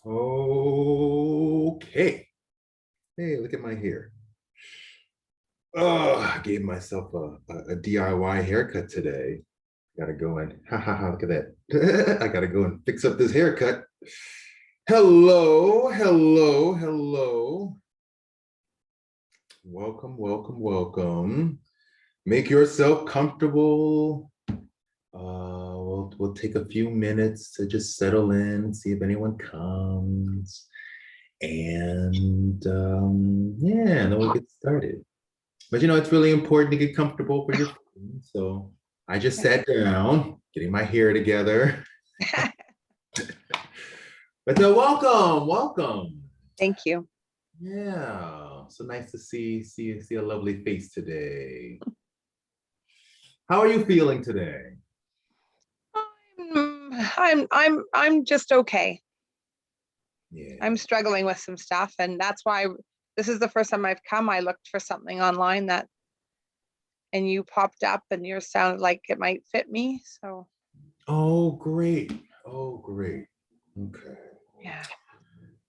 Okay. Hey, look at my hair. Oh, I gave myself a DIY haircut today. Gotta go and look at that. I gotta go and fix up this haircut. Hello, hello, hello. Welcome, welcome, welcome. Make yourself comfortable. We'll take a few minutes to just settle in and see if anyone comes. And yeah, then we'll get started. But it's really important to get comfortable for your phone. So I just sat down, getting my hair together. But welcome. Thank you. Yeah, so nice to see a lovely face today. How are you feeling today? I'm just okay. Yeah. I'm struggling with some stuff, and that's why this is the first time I've come. I looked for something online and you popped up, and yours sounded like it might fit me. So. Oh, great. Oh, great. Okay. Yeah.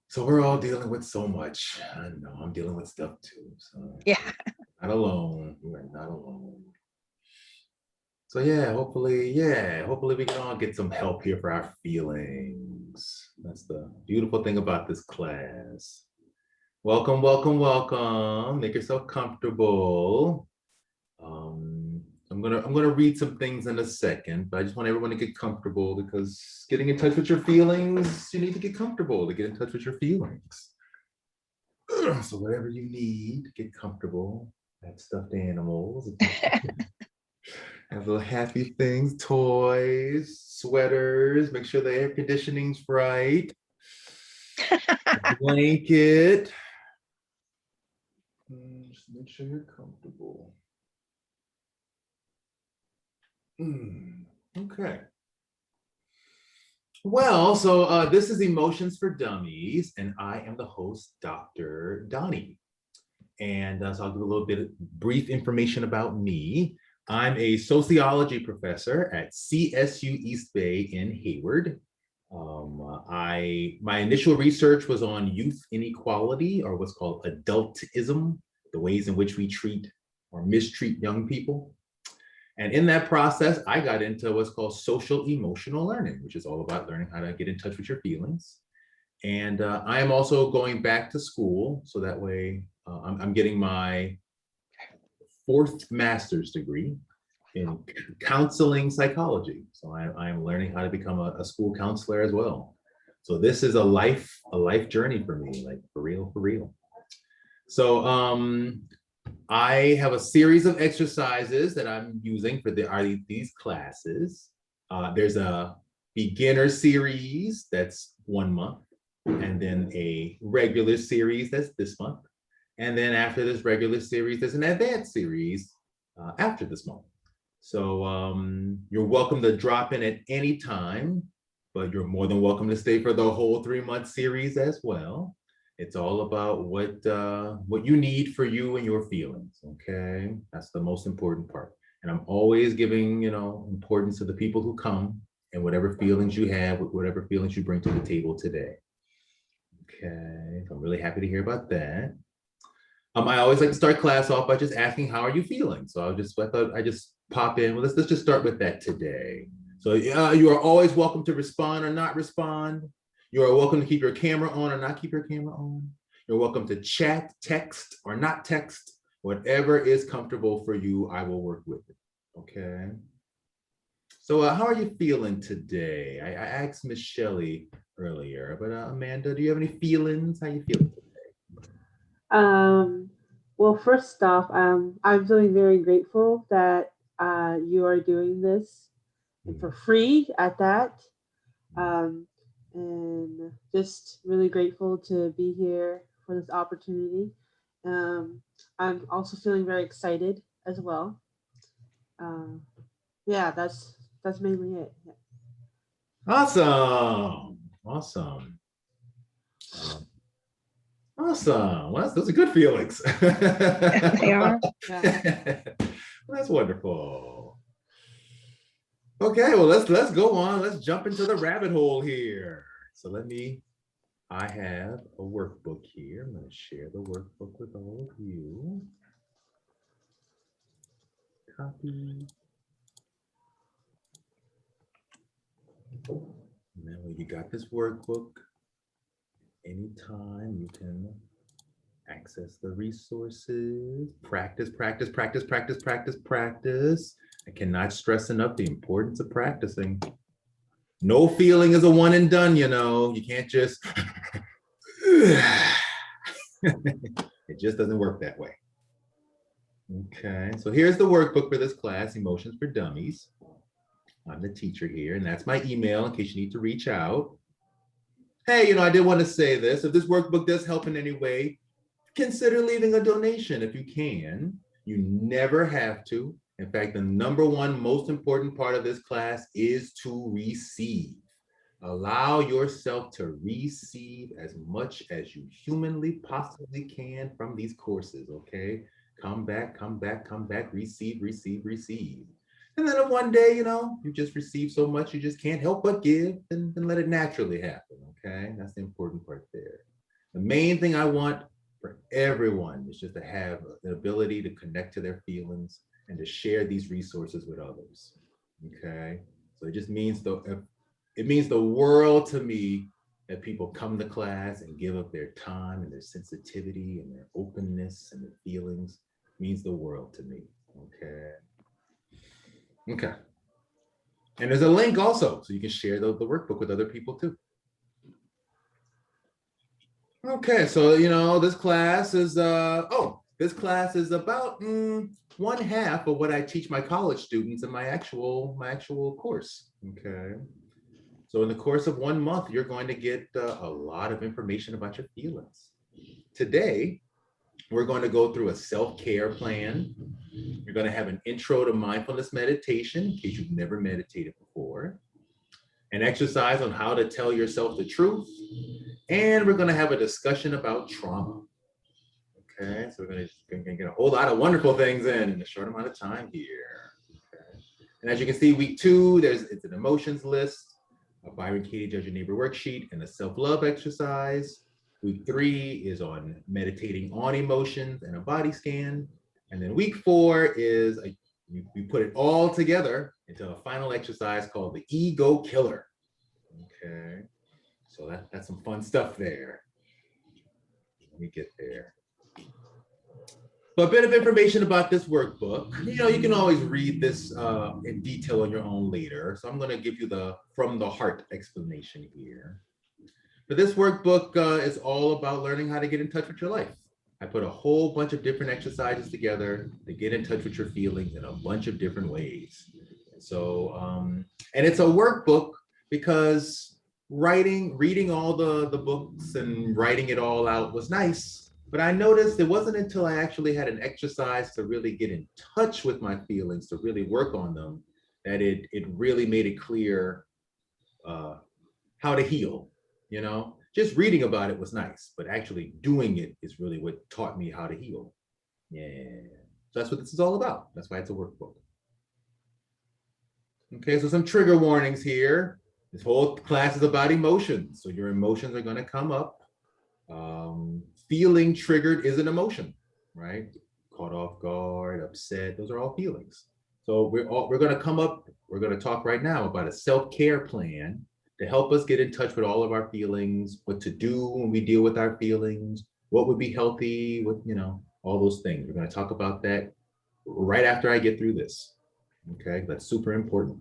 So we're all dealing with so much. I know I'm dealing with stuff too. So yeah. Not alone. We're not alone. So hopefully we can all get some help here for our feelings. That's the beautiful thing about this class. Welcome, welcome, welcome. Make yourself comfortable. I'm gonna read some things in a second, but I just want everyone to get comfortable because getting in touch with your feelings, you need to get comfortable to get in touch with your feelings. So whatever you need to get comfortable, have stuffed animals, have little happy things, toys, sweaters, make sure the air conditioning's right, blanket. Just make sure you're comfortable. Okay. Well, so this is Emotions for Dummies, and I am the host, Dr. Donnie. And so I'll give a little bit of brief information about me. I'm a sociology professor at CSU East Bay in Hayward. My initial research was on youth inequality, or what's called adultism, the ways in which we treat or mistreat young people. And in that process, I got into what's called social emotional learning, which is all about learning how to get in touch with your feelings. And I am also going back to school, so that way I'm getting my 4th master's degree in counseling psychology. So I'm learning how to become a school counselor as well. So this is a life journey for me, like for real. So I have a series of exercises that I'm using for these classes. There's a beginner series that's 1 month, and then a regular series that's this month. And then after this regular series, there's an advanced series after this month. So you're welcome to drop in at any time, but you're more than welcome to stay for the whole 3-month series as well. It's all about what you need for you and your feelings, okay? That's the most important part. And I'm always giving, importance to the people who come and whatever feelings you have, whatever feelings you bring to the table today. Okay, so I'm really happy to hear about that. I always like to start class off by just asking, how are you feeling? So I thought I just pop in. Well, let's just start with that today. So you are always welcome to respond or not respond. You are welcome to keep your camera on or not keep your camera on. You're welcome to chat, text, or not text. Whatever is comfortable for you, I will work with it, okay? So how are you feeling today? I asked Miss Shelley earlier, but Amanda, do you have any feelings? How you feeling today? Well, first off, I'm feeling very grateful that you are doing this for free at that. And just really grateful to be here for this opportunity. I'm also feeling very excited as well. Yeah, that's mainly it. Yeah. Awesome. Well, those are good feelings. They are. Yeah. Well, that's wonderful. Okay, well, let's go on. Let's jump into the rabbit hole here. So let me I have a workbook here. I'm going to share the workbook with all of you. Copy. Now you got this workbook. Anytime you can access the resources. Practice, practice, practice, practice, practice, practice. I cannot stress enough the importance of practicing. No feeling is a one and done, you know. You can't just, it just doesn't work that way. Okay, so here's the workbook for this class, Emotions for Dummies. I'm the teacher here, and that's my email in case you need to reach out. Hey, you know, I did want to say this. If this workbook does help in any way, consider leaving a donation if you can. You never have to. In fact, the number one most important part of this class is to receive. Allow yourself to receive as much as you humanly possibly can from these courses, okay? Come back, come back, come back, receive, receive, receive. And then one day, you know, you just receive so much, you just can't help but give, and let it naturally happen, okay? That's the important part there. The main thing I want for everyone is just to have the ability to connect to their feelings and to share these resources with others, okay? So it just means it means the world to me that people come to class and give up their time and their sensitivity and their openness and their feelings. It means the world to me, okay? Okay. And there's a link also, so you can share the workbook with other people too. Okay, so you know, this class is this class is about 1/2 of what I teach my college students in my actual course. Okay. So in the course of 1 month, you're going to get a lot of information about your feelings. Today, we're going to go through a self-care plan. You're going to have an intro to mindfulness meditation in case you've never meditated before, an exercise on how to tell yourself the truth, and we're going to have a discussion about trauma. Okay, so we're going to get a whole lot of wonderful things in a short amount of time here. Okay. And as you can see, week 2, it's an emotions list, a Byron Katie Judge Your Neighbor worksheet, and a self-love exercise. Week 3 is on meditating on emotions and a body scan. And then week 4 is we put it all together into a final exercise called the Ego Killer. Okay, so that's some fun stuff there. Let me get there. So a bit of information about this workbook. You know, you can always read this in detail on your own later. So I'm going to give you the from the heart explanation here. But this workbook is all about learning how to get in touch with your life. I put a whole bunch of different exercises together to get in touch with your feelings in a bunch of different ways. So, and it's a workbook because reading all the books and writing it all out was nice. But I noticed it wasn't until I actually had an exercise to really get in touch with my feelings, to really work on them, that it really made it clear how to heal. You know, just reading about it was nice, but actually doing it is really what taught me how to heal. Yeah, so that's what this is all about. That's why it's a workbook. Okay, so some trigger warnings here. This whole class is about emotions. So your emotions are going to come up. Feeling triggered is an emotion, right? Caught off guard, upset, those are all feelings. So we're going to talk right now about a self-care plan to help us get in touch with all of our feelings, what to do when we deal with our feelings, what would be healthy, what, you know, all those things. We're going to talk about that right after I get through this. Okay, that's super important.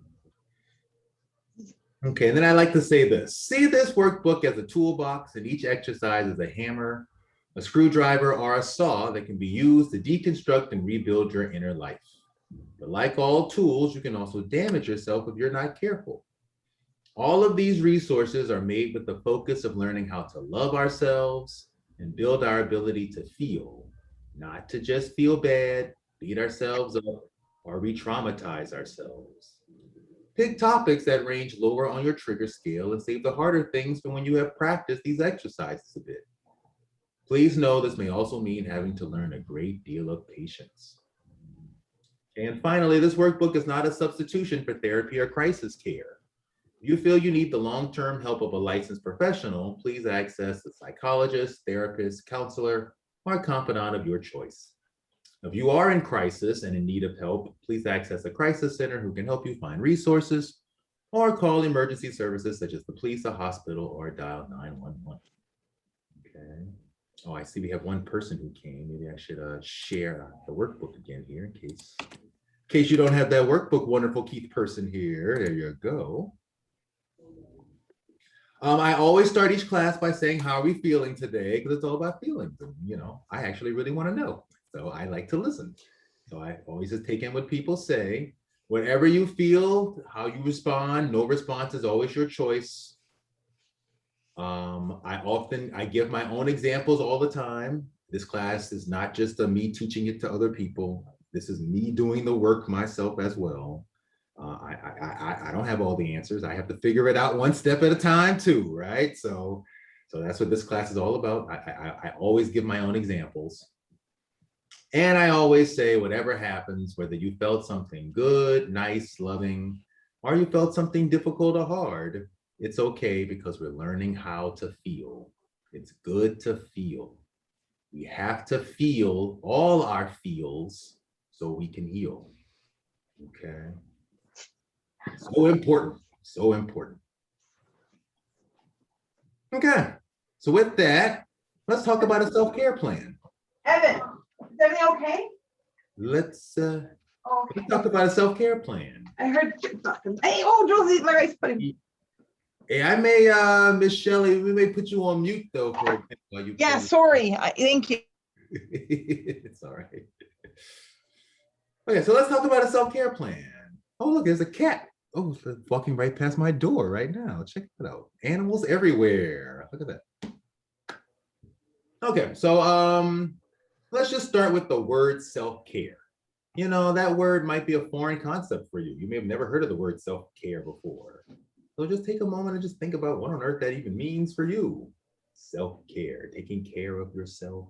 Okay, and then I like to say this. See this workbook as a toolbox, and each exercise is a hammer, a screwdriver, or a saw that can be used to deconstruct and rebuild your inner life. But like all tools, you can also damage yourself if you're not careful. All of these resources are made with the focus of learning how to love ourselves and build our ability to feel, not to just feel bad, beat ourselves up, or re-traumatize ourselves. Pick topics that range lower on your trigger scale and save the harder things for when you have practiced these exercises a bit. Please know this may also mean having to learn a great deal of patience. And finally, this workbook is not a substitution for therapy or crisis care. If you feel you need the long-term help of a licensed professional, please access a psychologist, therapist, counselor, or a confidant of your choice. If you are in crisis and in need of help, please access a crisis center who can help you find resources, or call emergency services such as the police, a hospital, or dial 911. Okay. Oh, I see we have one person who came. Maybe I should share the workbook again here in case you don't have that workbook, wonderful Keith person here. There you go. I always start each class by saying, how are we feeling today? Because it's all about feelings. And, you know, I actually really want to know. So I like to listen. So I always just take in what people say. Whatever you feel, how you respond, no response is always your choice. I give my own examples all the time. This class is not just me teaching it to other people. This is me doing the work myself as well. I don't have all the answers. I have to figure it out one step at a time too, right? So that's what this class is all about. I always give my own examples. And I always say, whatever happens, whether you felt something good, nice, loving, or you felt something difficult or hard, it's okay, because we're learning how to feel. It's good to feel. We have to feel all our feels so we can heal. Okay. So important, so important. Okay, so with that, let's talk about a self-care plan. Evan, is everything okay? Let's Okay. talk about a self-care plan. I heard. Hey, oh, Josie, my rice pudding. Hey, I may, Miss Shelley, we may put you on mute though for a minute while you. Yeah, sorry. Thank you. It's all right. Okay, so let's talk about a self-care plan. Oh, look, there's a cat. Oh, it's walking right past my door right now. Check it out. Animals everywhere. Look at that. Okay, so let's just start with the word self-care. You know, that word might be a foreign concept for you. You may have never heard of the word self-care before. So just take a moment and just think about what on earth that even means for you. Self-care, taking care of yourself.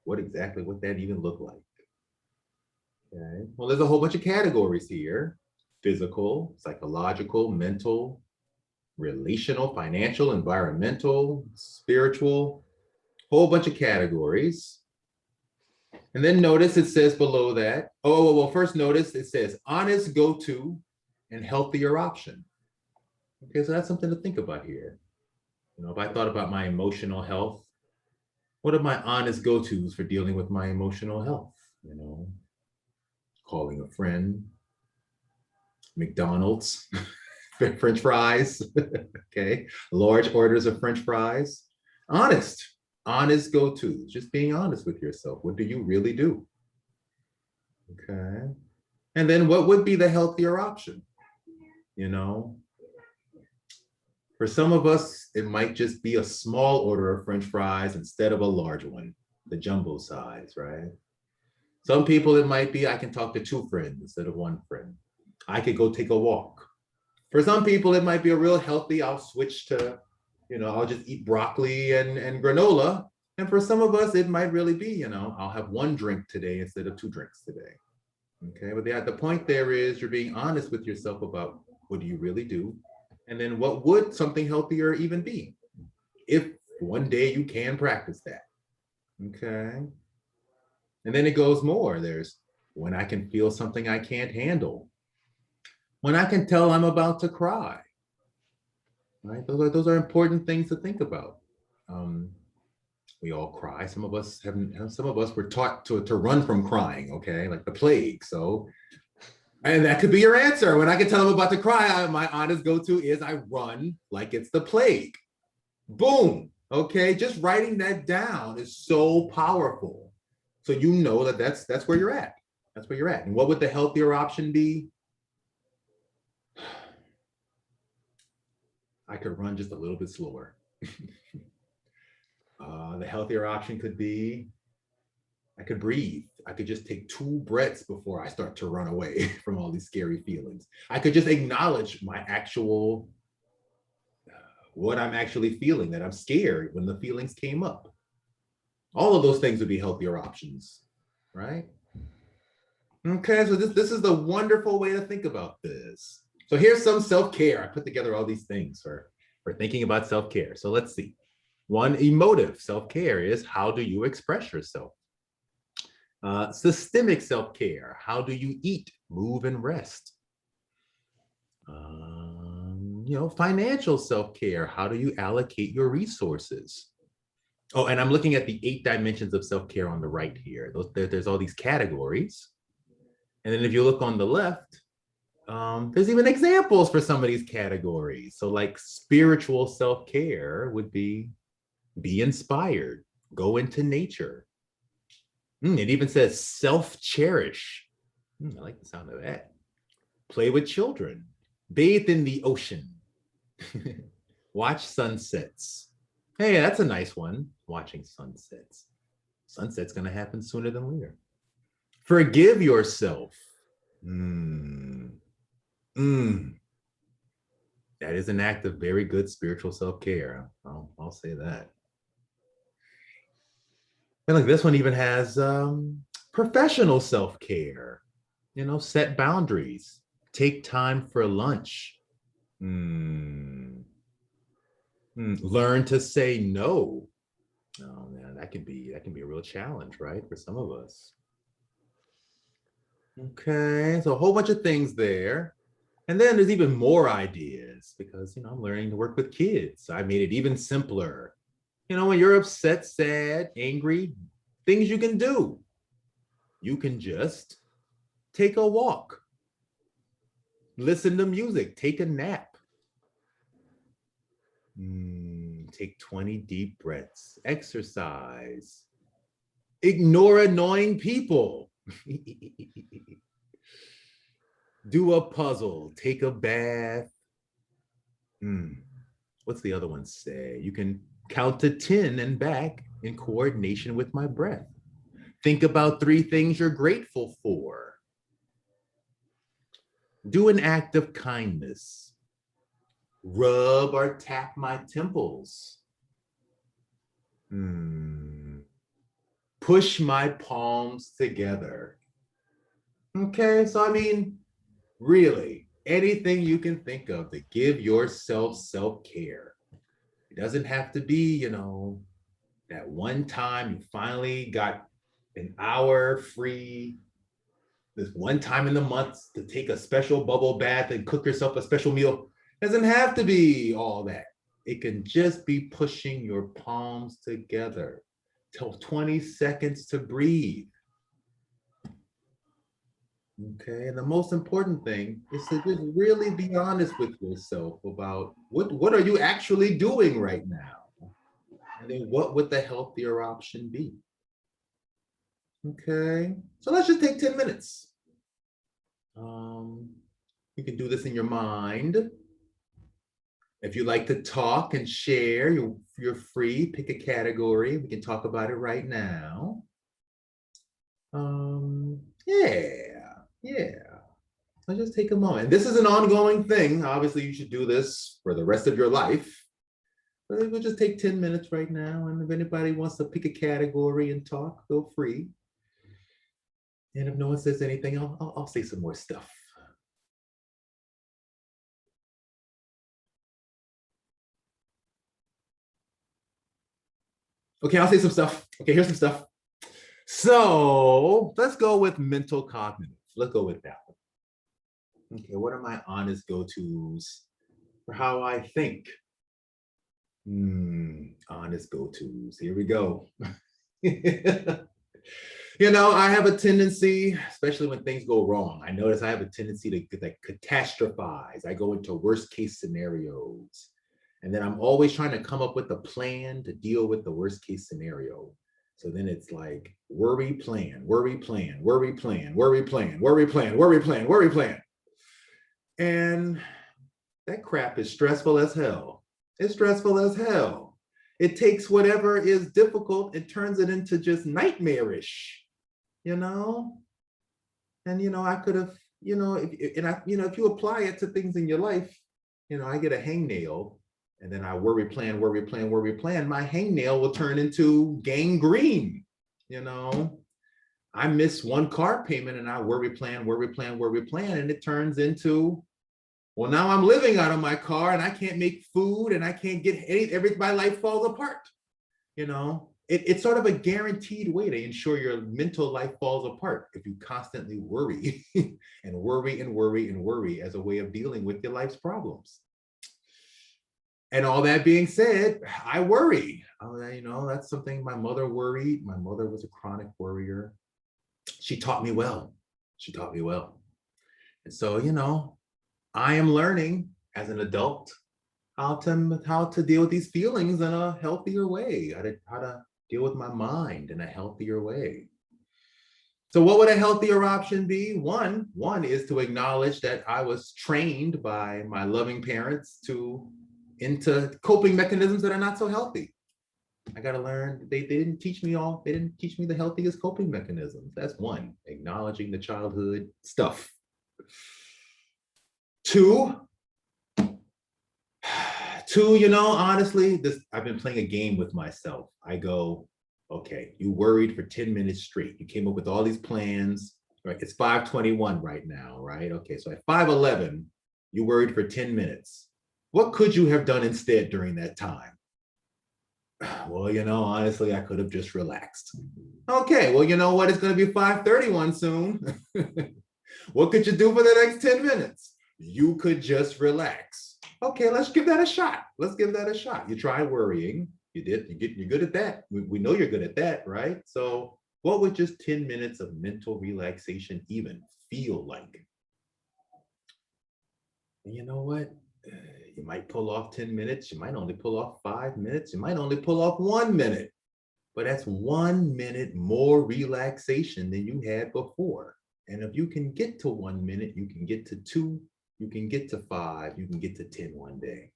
What that even look like? Okay. Well, there's a whole bunch of categories here: physical, psychological, mental, relational, financial, environmental, spiritual, whole bunch of categories. And then notice it says below that, well, first notice it says honest go-to and healthier option. Okay, so that's something to think about here. You know, if I thought about my emotional health, what are my honest go-tos for dealing with my emotional health? You know, calling a friend, McDonald's, French fries, okay, large orders of French fries. Honest go-tos, just being honest with yourself. What do you really do? Okay, and then what would be the healthier option? You know, for some of us, it might just be a small order of French fries instead of a large one, the jumbo size, right? Some people, it might be I can talk to 2 friends instead of 1 friend. I could go take a walk. For some people, it might be a real healthy, I'll switch to, you know, I'll just eat broccoli and granola. And for some of us, it might really be, you know, I'll have 1 drink today instead of 2 drinks today. Okay, but the point there is you're being honest with yourself about what do you really do? And then what would something healthier even be? If one day you can practice that. Okay. And then it goes more. There's when I can feel something I can't handle. When I can tell I'm about to cry. Right? Those are important things to think about. We all cry. Some of us were taught to run from crying, okay, like the plague. So, and that could be your answer. When I can tell I'm about to cry, my honest go-to is I run like it's the plague. Boom. Okay, just writing that down is so powerful. So you know that's where you're at. That's where you're at. And what would the healthier option be? I could run just a little bit slower. The healthier option could be I could breathe. I could just take 2 breaths before I start to run away from all these scary feelings. I could just acknowledge my actual, what I'm actually feeling, that I'm scared when the feelings came up. All of those things would be healthier options, right? Okay, so this is the wonderful way to think about this. So here's some self-care. I put together all these things for thinking about self-care. So let's see. One, emotive self-care is how do you express yourself? Systemic self-care, how do you eat, move, and rest? Financial self-care, how do you allocate your resources? Oh, and I'm looking at the 8 dimensions of self-care on the right here. There's all these categories. And then if you look on the left, there's even examples for some of these categories. So like spiritual self-care would be inspired, go into nature. It even says self-cherish. I like the sound of that. Play with children, bathe in the ocean, watch sunsets. Hey, that's a nice one, watching sunsets. Sunset's gonna happen sooner than later. Forgive yourself. That is an act of very good spiritual self-care. I'll say that. And like this one even has professional self-care. Set boundaries, take time for lunch. Learn to say no. Oh man, that can be a real challenge, right? For some of us. Okay, so a whole bunch of things there. And then there's even more ideas because, I'm learning to work with kids. So I made it even simpler. When you're upset, sad, angry, things you can do. You can just take a walk, listen to music, take a nap, take 20 deep breaths, exercise, ignore annoying people, do a puzzle, take a bath. What's the other one say? You can count to 10 and back in coordination with my breath. Think about 3 things you're grateful for. Do an act of kindness. Rub or tap my temples. Push my palms together. Okay, so I mean, really, anything you can think of to give yourself self-care. It doesn't have to be, that one time you finally got an hour free, this one time in the month to take a special bubble bath and cook yourself a special meal. It doesn't have to be all that. It can just be pushing your palms together. Till 20 seconds to breathe. Okay, and the most important thing is to just really be honest with yourself about what are you actually doing right now? And then what would the healthier option be? Okay, so let's just take 10 minutes. You can do this in your mind. If you like to talk and share, you're free, pick a category. We can talk about it right now. Yeah. So just take a moment. This is an ongoing thing. Obviously, you should do this for the rest of your life. But we'll just take 10 minutes right now. And if anybody wants to pick a category and talk, feel free. And if no one says anything, I'll say some more stuff. Okay, I'll say some stuff. Okay, here's some stuff. So let's go with mental cognitive. Let's go with that one. Okay, what are my honest go-tos for how I think? Honest go-tos. Here we go. I have a tendency, especially when things go wrong. I notice I have a tendency to catastrophize. I go into worst case scenarios. And then I'm always trying to come up with a plan to deal with the worst case scenario. So then it's like worry, plan, worry, plan, worry, plan, worry, plan, worry, plan, worry, plan, worry, plan. And that crap is stressful as hell. It's stressful as hell. It takes whatever is difficult and turns it into just nightmarish, And, I could have, if you apply it to things in your life, I get a hangnail. And then I worry, plan, worry, plan, worry, plan. My hangnail will turn into gangrene. I miss one car payment and I worry, plan, worry, plan, worry, plan. And it turns into Well, now I'm living out of my car and I can't make food and I can't get my life falls apart. You know, it's sort of a guaranteed way to ensure your mental life falls apart if you constantly worry and worry and worry and worry as a way of dealing with your life's problems. And all that being said, I worry. You know, that's something my mother worried. My mother was a chronic worrier. She taught me well. She taught me well. And so, you know, I am learning as an adult how to deal with these feelings in a healthier way, how to deal with my mind in a healthier way. So what would a healthier option be? One is to acknowledge that I was trained by my loving parents into coping mechanisms that are not so healthy. I got to learn, they didn't teach me the healthiest coping mechanisms. That's one, acknowledging the childhood stuff. Two, you know, honestly, I've been playing a game with myself. I go, okay, you worried for 10 minutes straight. You came up with all these plans, right? It's 5:21 right now, right? Okay, so at 5:11, you worried for 10 minutes. What could you have done instead during that time? Well, you know, honestly, I could have just relaxed. Okay, well, you know what? It's going to be 5:31 soon. What could you do for the next 10 minutes? You could just relax. Okay, let's give that a shot. Let's give that a shot. You try worrying. You did. You're good at that. We know you're good at that, right? So what would just 10 minutes of mental relaxation even feel like? And you know what? You might pull off 10 minutes. You might only pull off 5 minutes. You might only pull off 1 minute. But that's 1 minute more relaxation than you had before. And if you can get to 1 minute, you can get to 2, you can get to 5, you can get to 10 one day.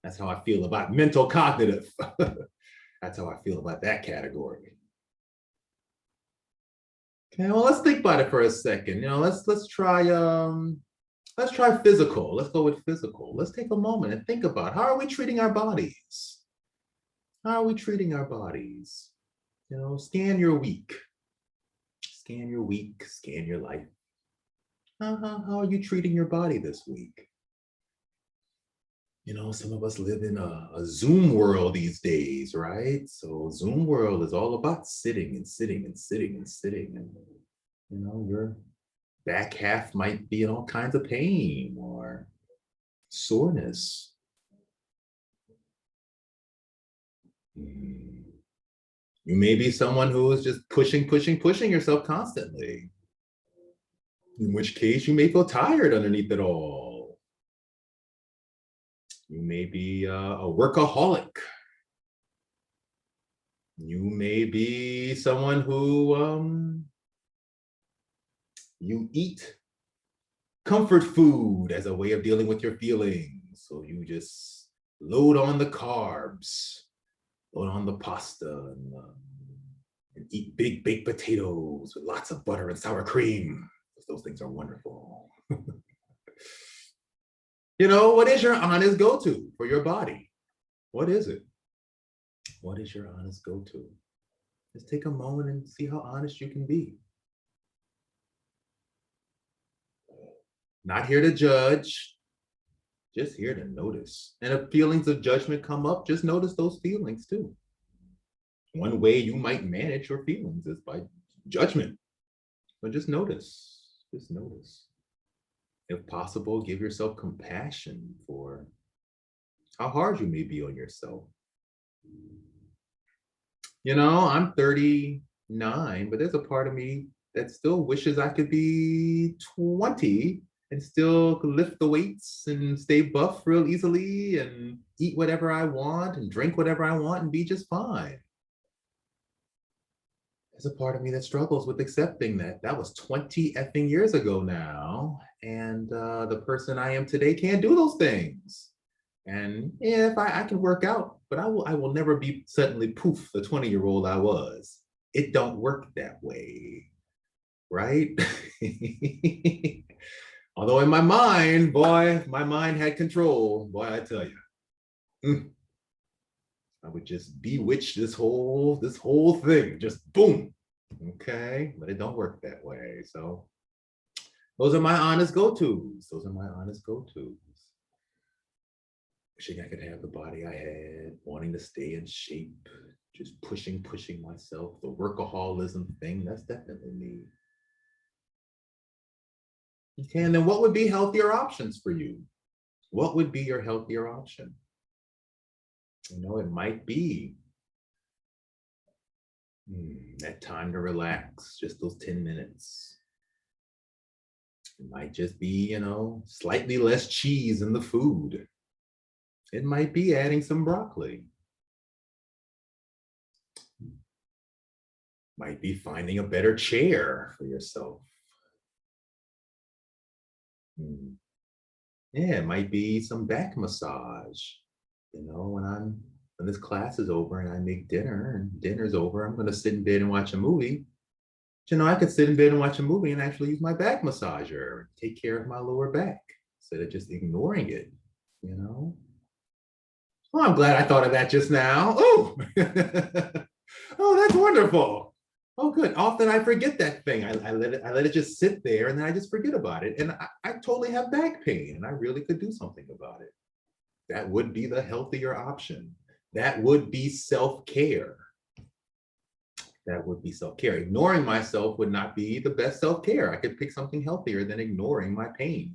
That's how I feel about mental cognitive. That's how I feel about that category. Okay, well, let's think about it for a second. You know, let's try physical. Let's go with physical. Let's take a moment and think about, how are we treating our bodies? How are we treating our bodies? You know, scan your week. Scan your week, scan your life. How are you treating your body this week? You know, some of us live in a Zoom world these days, right? So Zoom world is all about sitting and sitting and sitting and sitting. And, you know, your back half might be in all kinds of pain or soreness. You may be someone who is just pushing yourself constantly. In which case you may feel tired underneath it all. You may be a workaholic. You may be someone who you eat comfort food as a way of dealing with your feelings. So you just load on the carbs, load on the pasta, and eat big baked potatoes with lots of butter and sour cream. Those things are wonderful. You know, what is your honest go-to for your body? What is it? What is your honest go-to? Just take a moment and see how honest you can be. Not here to judge, just here to notice. And if feelings of judgment come up, just notice those feelings too. One way you might manage your feelings is by judgment. But just notice, just notice. If possible, give yourself compassion for how hard you may be on yourself. You know, I'm 39, but there's a part of me that still wishes I could be 20 and still lift the weights and stay buff real easily and eat whatever I want and drink whatever I want and be just fine. There's a part of me that struggles with accepting that that was 20 effing years ago now. And the person I am today can't do those things. And yeah, if I can work out, but I will never be suddenly poof, the 20-year-old I was. It don't work that way, right? Although in my mind, boy, my mind had control. Boy, I tell you. I would just bewitch this whole thing, just boom, Okay, but it don't work that way. So those are my honest go-tos. Those are my honest go-tos. Wishing I could have the body I had, wanting to stay in shape, just pushing myself. The workaholism thing, that's definitely me. Okay, and then what would be healthier options for you? What would be your healthier option? You know, it might be that time to relax, just those 10 minutes. It might just be, you know, slightly less cheese in the food. It might be adding some broccoli. Might be finding a better chair for yourself. Yeah, it might be some back massage. You know, when this class is over and I make dinner and dinner's over, I'm going to sit in bed and watch a movie. But, you know, I could sit in bed and watch a movie and actually use my back massager, take care of my lower back instead of just ignoring it, you know? Well, I'm glad I thought of that just now. Oh, oh, that's wonderful. Oh, good. Often I forget that thing. I let it just sit there and then I just forget about it. And I totally have back pain and I really could do something about it. That would be the healthier option. That would be self-care. That would be self-care. Ignoring myself would not be the best self-care. I could pick something healthier than ignoring my pain.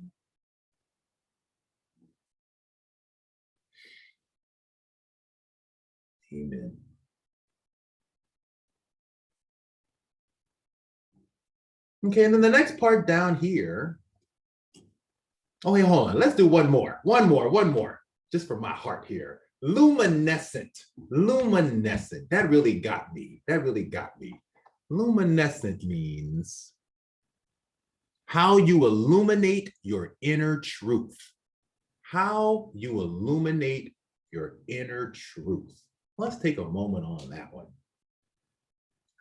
Amen. Okay, and then the next part down here. Oh, wait, hold on. Let's do one more. Just for my heart here. Luminescent. Luminescent. That really got me. Luminescent means how you illuminate your inner truth. How you illuminate your inner truth. Let's take a moment on that one.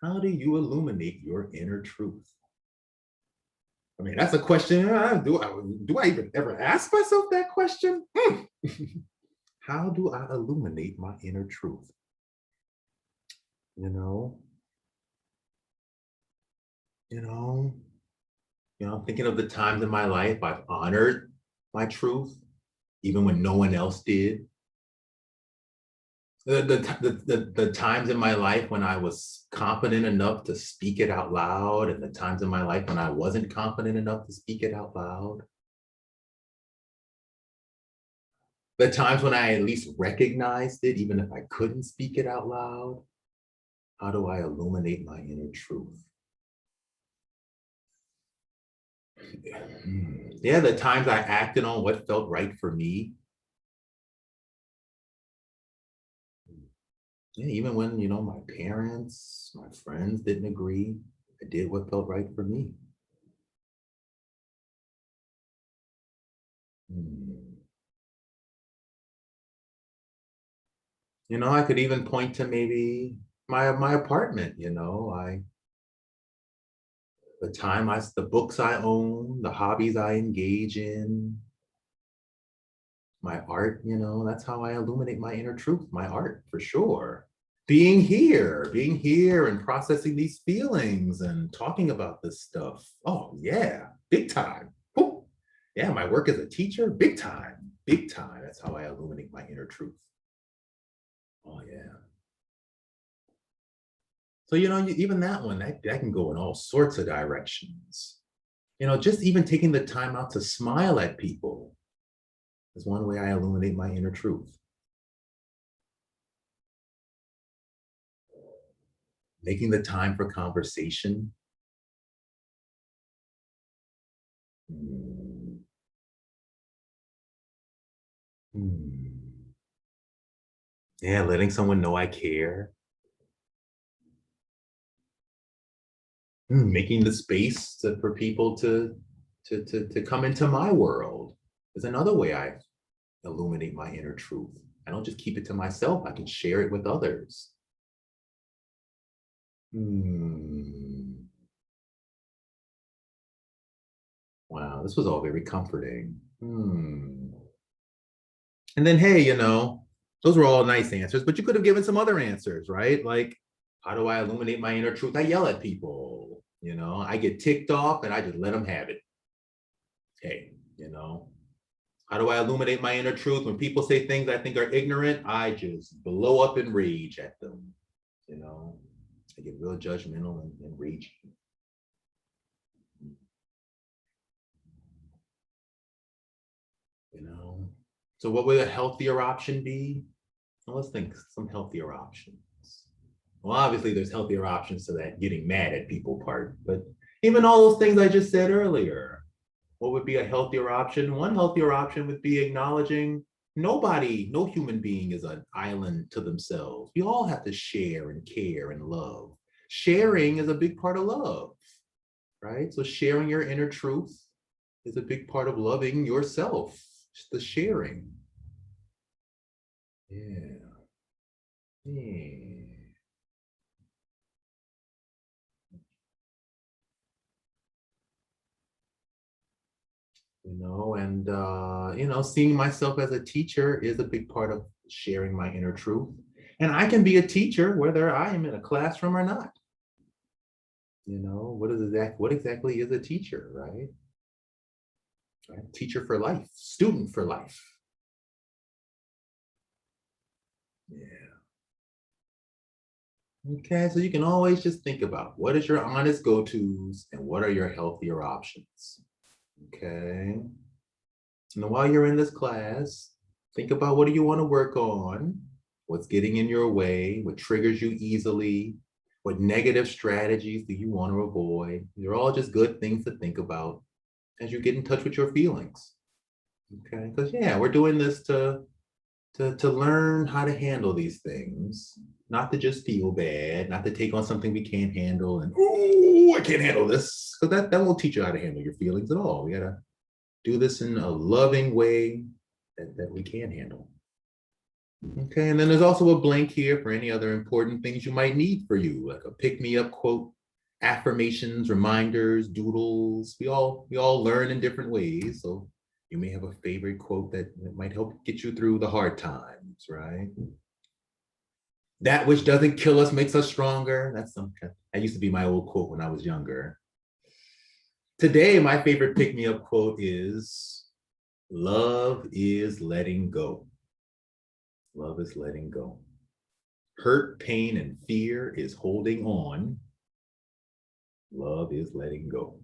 How do you illuminate your inner truth? I mean, that's a question. Do I even ever ask myself that question? How do I illuminate my inner truth? You know, thinking of the times in my life I've honored my truth, even when no one else did. The times in my life when I was confident enough to speak it out loud, and the times in my life when I wasn't confident enough to speak it out loud. The times when I at least recognized it, even if I couldn't speak it out loud. How do I illuminate my inner truth? Yeah, the times I acted on what felt right for me. Yeah, even when, my parents, my friends didn't agree, I did what felt right for me. I could even point to maybe my apartment, the books I own, the hobbies I engage in, my art, that's how I illuminate my inner truth, my art, for sure. Being here and processing these feelings and talking about this stuff. Oh yeah, big time. Woo. Yeah, my work as a teacher, big time. That's how I illuminate my inner truth. Oh yeah. So, even that one, that can go in all sorts of directions. Just even taking the time out to smile at people is one way I illuminate my inner truth. Making the time for conversation. Yeah, letting someone know I care. Making the space for people to come into my world is another way I illuminate my inner truth. I don't just keep it to myself, I can share it with others. Wow, this was all very comforting. And then, hey, those were all nice answers, but you could have given some other answers, right? Like, How do I illuminate my inner truth? I yell at people, I get ticked off and I just let them have it. Hey, how do I illuminate my inner truth? When people say things I think are ignorant, I just blow up in rage at them. I get real judgmental and ragey. So what would a healthier option be? Well, let's think some healthier options. Well, obviously there's healthier options to that getting mad at people part, but even all those things I just said earlier, what would be a healthier option? One healthier option would be acknowledging no human being is an island to themselves. We all have to share and care and love. Sharing is a big part of love, right? So sharing your inner truth is a big part of loving yourself. It's the sharing. Yeah. Seeing myself as a teacher is a big part of sharing my inner truth. And I can be a teacher whether I am in a classroom or not. What exactly is a teacher, right? Teacher for life, student for life. Yeah. Okay, so you can always just think about what is your honest go-tos and what are your healthier options. Okay. And while you're in this class, think about what do you want to work on, what's getting in your way, what triggers you easily, what negative strategies do you want to avoid. They're all just good things to think about as you get in touch with your feelings. Okay, because we're doing this to learn how to handle these things, not to just feel bad, not to take on something we can't handle and, oh, I can't handle this, because that won't teach you how to handle your feelings at all. We gotta do this in a loving way that we can handle. Okay, and then there's also a blank here for any other important things you might need for you, like a pick-me-up quote, affirmations, reminders, doodles. We all learn in different ways, so you may have a favorite quote that might help get you through the hard times, right? That which doesn't kill us makes us stronger. That used to be my old quote when I was younger. Today, my favorite pick-me-up quote is, love is letting go. Love is letting go. Hurt, pain, and fear is holding on. Love is letting go.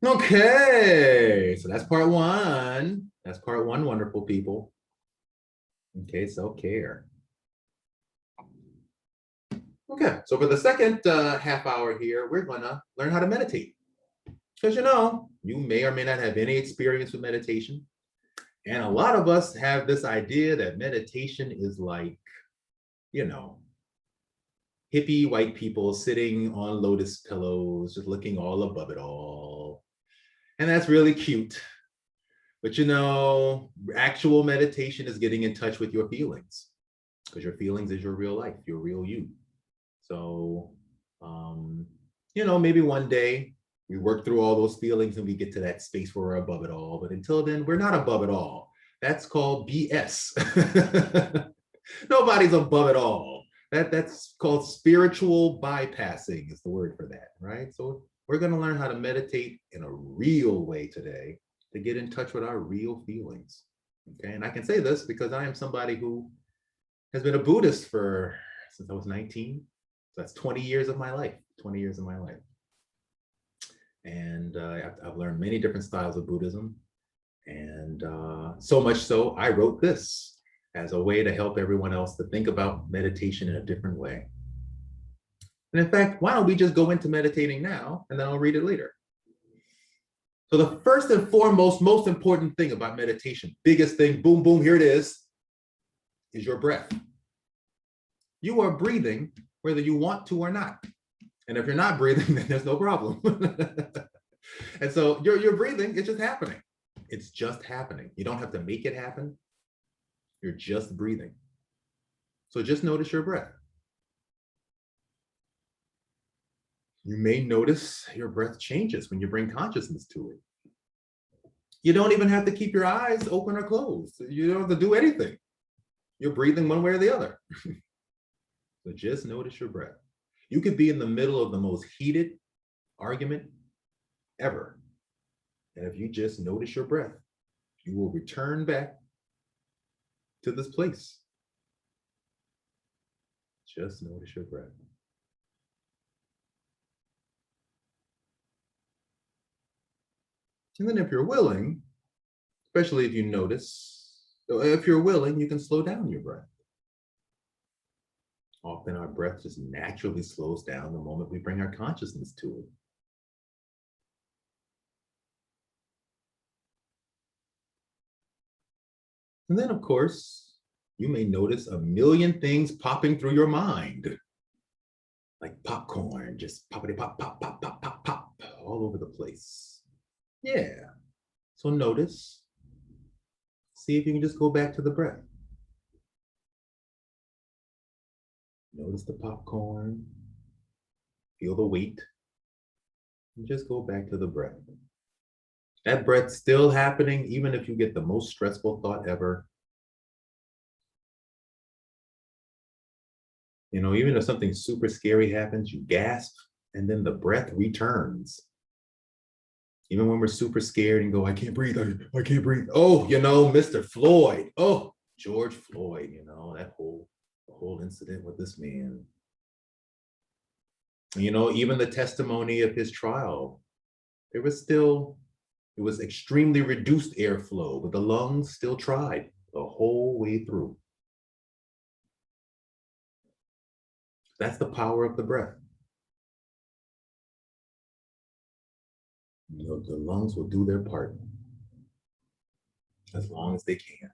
Okay, so that's part one. That's part one, wonderful people. Okay, self-care. Okay, so for the second half hour here, we're gonna learn how to meditate. Because you may or may not have any experience with meditation. And a lot of us have this idea that meditation is like, hippie white people sitting on lotus pillows, just looking all above it all. And that's really cute. But actual meditation is getting in touch with your feelings, because your feelings is your real life, your real you. So, maybe one day we work through all those feelings and we get to that space where we're above it all. But until then, we're not above it all. That's called BS. Nobody's above it all. That's called spiritual bypassing is the word for that, right? So we're going to learn how to meditate in a real way today to get in touch with our real feelings. Okay, and I can say this because I am somebody who has been a Buddhist since I was 19. So that's 20 years of my life, 20 years of my life. And I've learned many different styles of Buddhism. And so much so, I wrote this as a way to help everyone else to think about meditation in a different way. And in fact, why don't we just go into meditating now, and then I'll read it later. So the first and foremost, most important thing about meditation, biggest thing, boom, boom, here it is your breath. You are breathing whether you want to or not. And if you're not breathing, then there's no problem. And so you're breathing, it's just happening. It's just happening. You don't have to make it happen. You're just breathing. So just notice your breath. You may notice your breath changes when you bring consciousness to it. You don't even have to keep your eyes open or closed. You don't have to do anything. You're breathing one way or the other. So just notice your breath. You could be in the middle of the most heated argument ever. And if you just notice your breath, you will return back to this place. Just notice your breath. And then if you're willing, especially if you notice, if you're willing, you can slow down your breath. Often our breath just naturally slows down the moment we bring our consciousness to it. And then, of course, you may notice a million things popping through your mind, like popcorn, just poppity pop, pop, pop, pop, pop, pop, all over the place. Yeah. So notice. See if you can just go back to the breath. Notice the popcorn. Feel the weight. And just go back to the breath. That breath's still happening, even if you get the most stressful thought ever. You know, even if something super scary happens, you gasp, and then the breath returns. Even when we're super scared and go, I can't breathe, I can't breathe. Oh, you know, Mr. Floyd. Oh, George Floyd, you know, that whole incident with this man. You know, even the testimony of his trial, it was extremely reduced airflow, but the lungs still tried the whole way through. That's the power of the breath. You know, the lungs will do their part as long as they can.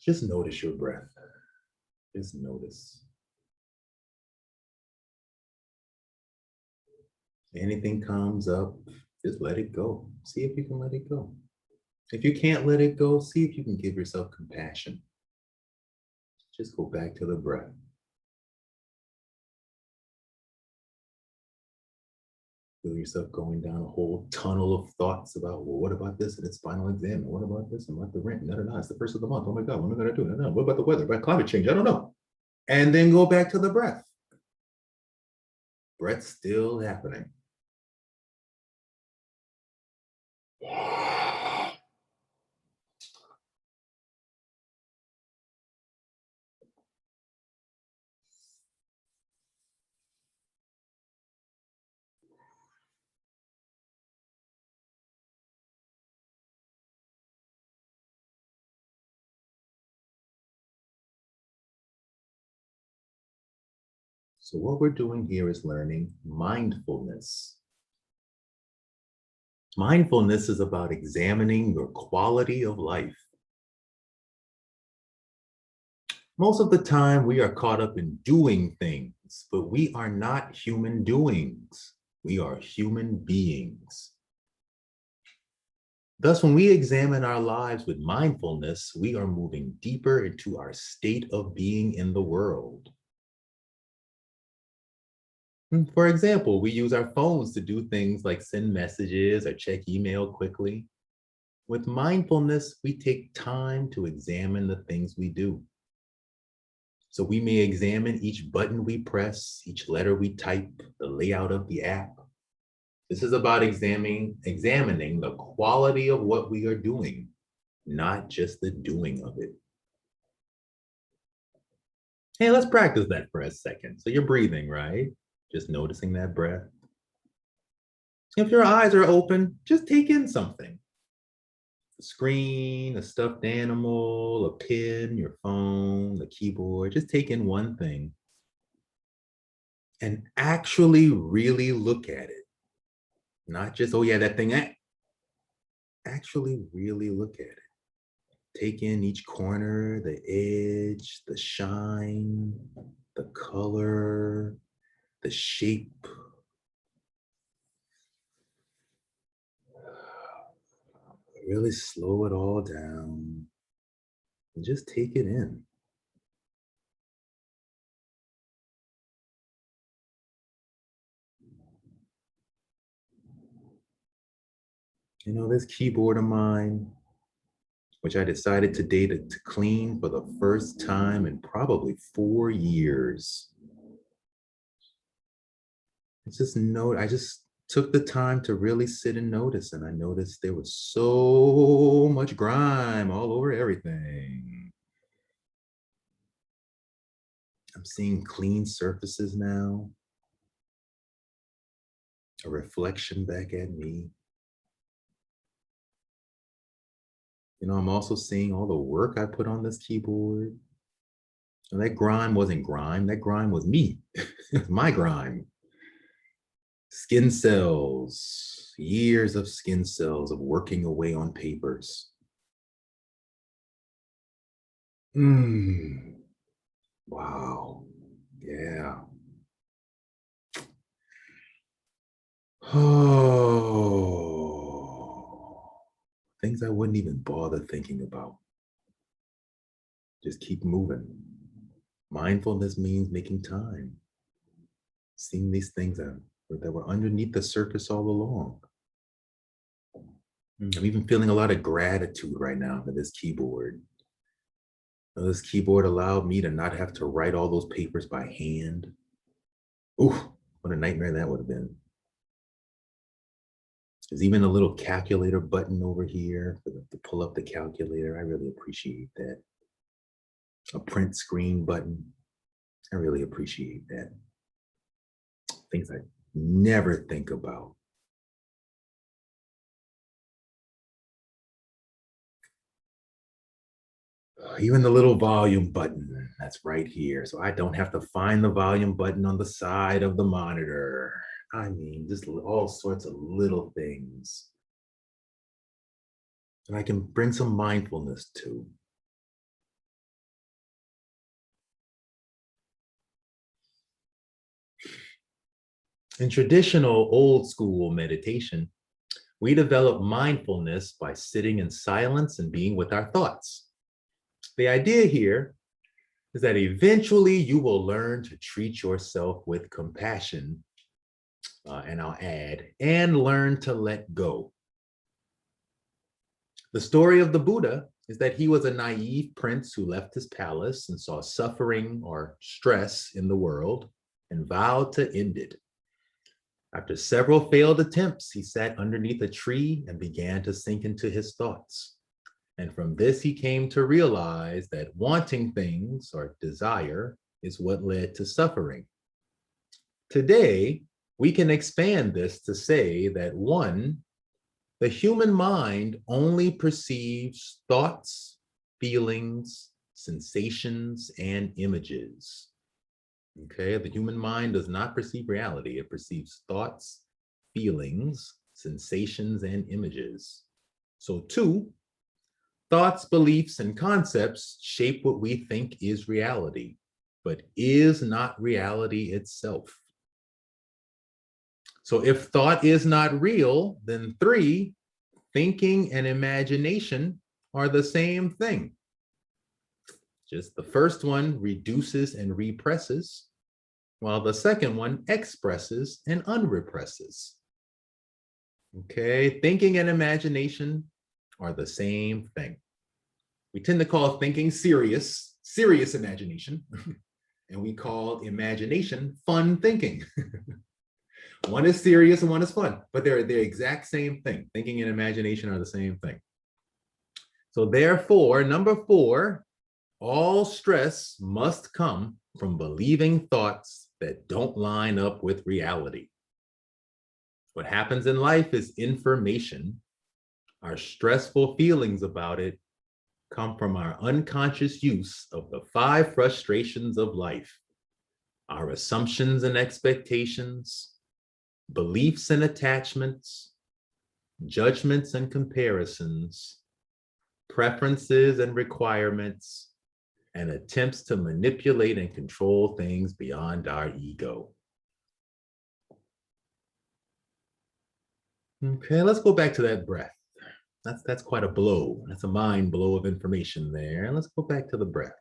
Just notice your breath. Just notice. Anything comes up, just let it go. See if you can let it go. If you can't let it go, see if you can give yourself compassion. Just go back to the breath. Feel yourself going down a whole tunnel of thoughts about, well, what about this and its final exam? And what about this and what the rent? No, it's the first of the month. Oh my God, what am I gonna do? No, what about the weather? About climate change? I don't know. And then go back to the breath. Breath's still happening. So what we're doing here is learning mindfulness. Mindfulness is about examining your quality of life. Most of the time, we are caught up in doing things, but we are not human doings. We are human beings. Thus, when we examine our lives with mindfulness, we are moving deeper into our state of being in the world. For example, we use our phones to do things like send messages or check email quickly. With mindfulness, we take time to examine the things we do. So we may examine each button we press, each letter we type, the layout of the app. This is about examining the quality of what we are doing, not just the doing of it. Hey, let's practice that for a second. So you're breathing, right? Just noticing that breath. If your eyes are open, just take in something. A screen, a stuffed animal, a pen, your phone, the keyboard. Just take in one thing and actually really look at it. Not just, oh yeah, that thing. Actually really look at it. Take in each corner, the edge, the shine, the color, the shape. Really slow it all down and just take it in. You know, this keyboard of mine, which I decided today to clean for the first time in probably 4 years. I just took the time to really sit and notice, and I noticed there was so much grime all over everything. I'm seeing clean surfaces now, a reflection back at me. You know, I'm also seeing all the work I put on this keyboard. And that grime wasn't grime, that grime was me. It was my grime. Skin cells, years of skin cells of working away on papers. Wow, yeah. Oh, things I wouldn't even bother thinking about. Just keep moving. Mindfulness means making time. Seeing these things that were underneath the surface all along. I'm even feeling a lot of gratitude right now for this keyboard. This keyboard allowed me to not have to write all those papers by hand. Ooh, what a nightmare that would have been. There's even a little calculator button over here to pull up the calculator. I really appreciate that. A print screen button. I really appreciate that. Things I never think about. Even the little volume button that's right here. So I don't have to find the volume button on the side of the monitor. I mean, just all sorts of little things. And I can bring some mindfulness to. In traditional old school meditation, we develop mindfulness by sitting in silence and being with our thoughts. The idea here is that eventually you will learn to treat yourself with compassion, and I'll add, and learn to let go. The story of the Buddha is that he was a naive prince who left his palace and saw suffering or stress in the world and vowed to end it. After several failed attempts, he sat underneath a tree and began to sink into his thoughts. And from this, he came to realize that wanting things or desire is what led to suffering. Today, we can expand this to say that one, the human mind only perceives thoughts, feelings, sensations, and images. Okay, the human mind does not perceive reality. It perceives thoughts, feelings, sensations, and images. So two, thoughts, beliefs, and concepts shape what we think is reality, but is not reality itself. So if thought is not real, then three, thinking and imagination are the same thing. Just the first one reduces and represses, while the second one expresses and unrepresses. Okay, thinking and imagination are the same thing. We tend to call thinking serious imagination, and we call imagination fun thinking. One is serious and one is fun, but they're the exact same thing. Thinking and imagination are the same thing. So therefore, number four, all stress must come from believing thoughts that don't line up with reality. What happens in life is information. Our stressful feelings about it come from our unconscious use of the 5 frustrations of life: our assumptions and expectations, beliefs and attachments, judgments and comparisons, preferences and requirements, and attempts to manipulate and control things beyond our ego. Okay, let's go back to that breath. That's quite a blow. That's a mind blow of information there. Let's go back to the breath.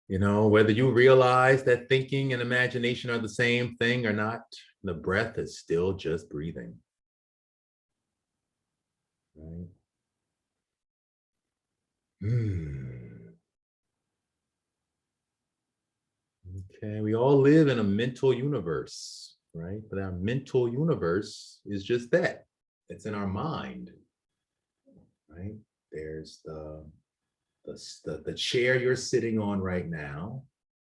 You know, whether you realize that thinking and imagination are the same thing or not, the breath is still just breathing. right? Okay, we all live in a mental universe, right? But our mental universe is just that. It's in our mind, right? There's the chair you're sitting on right now,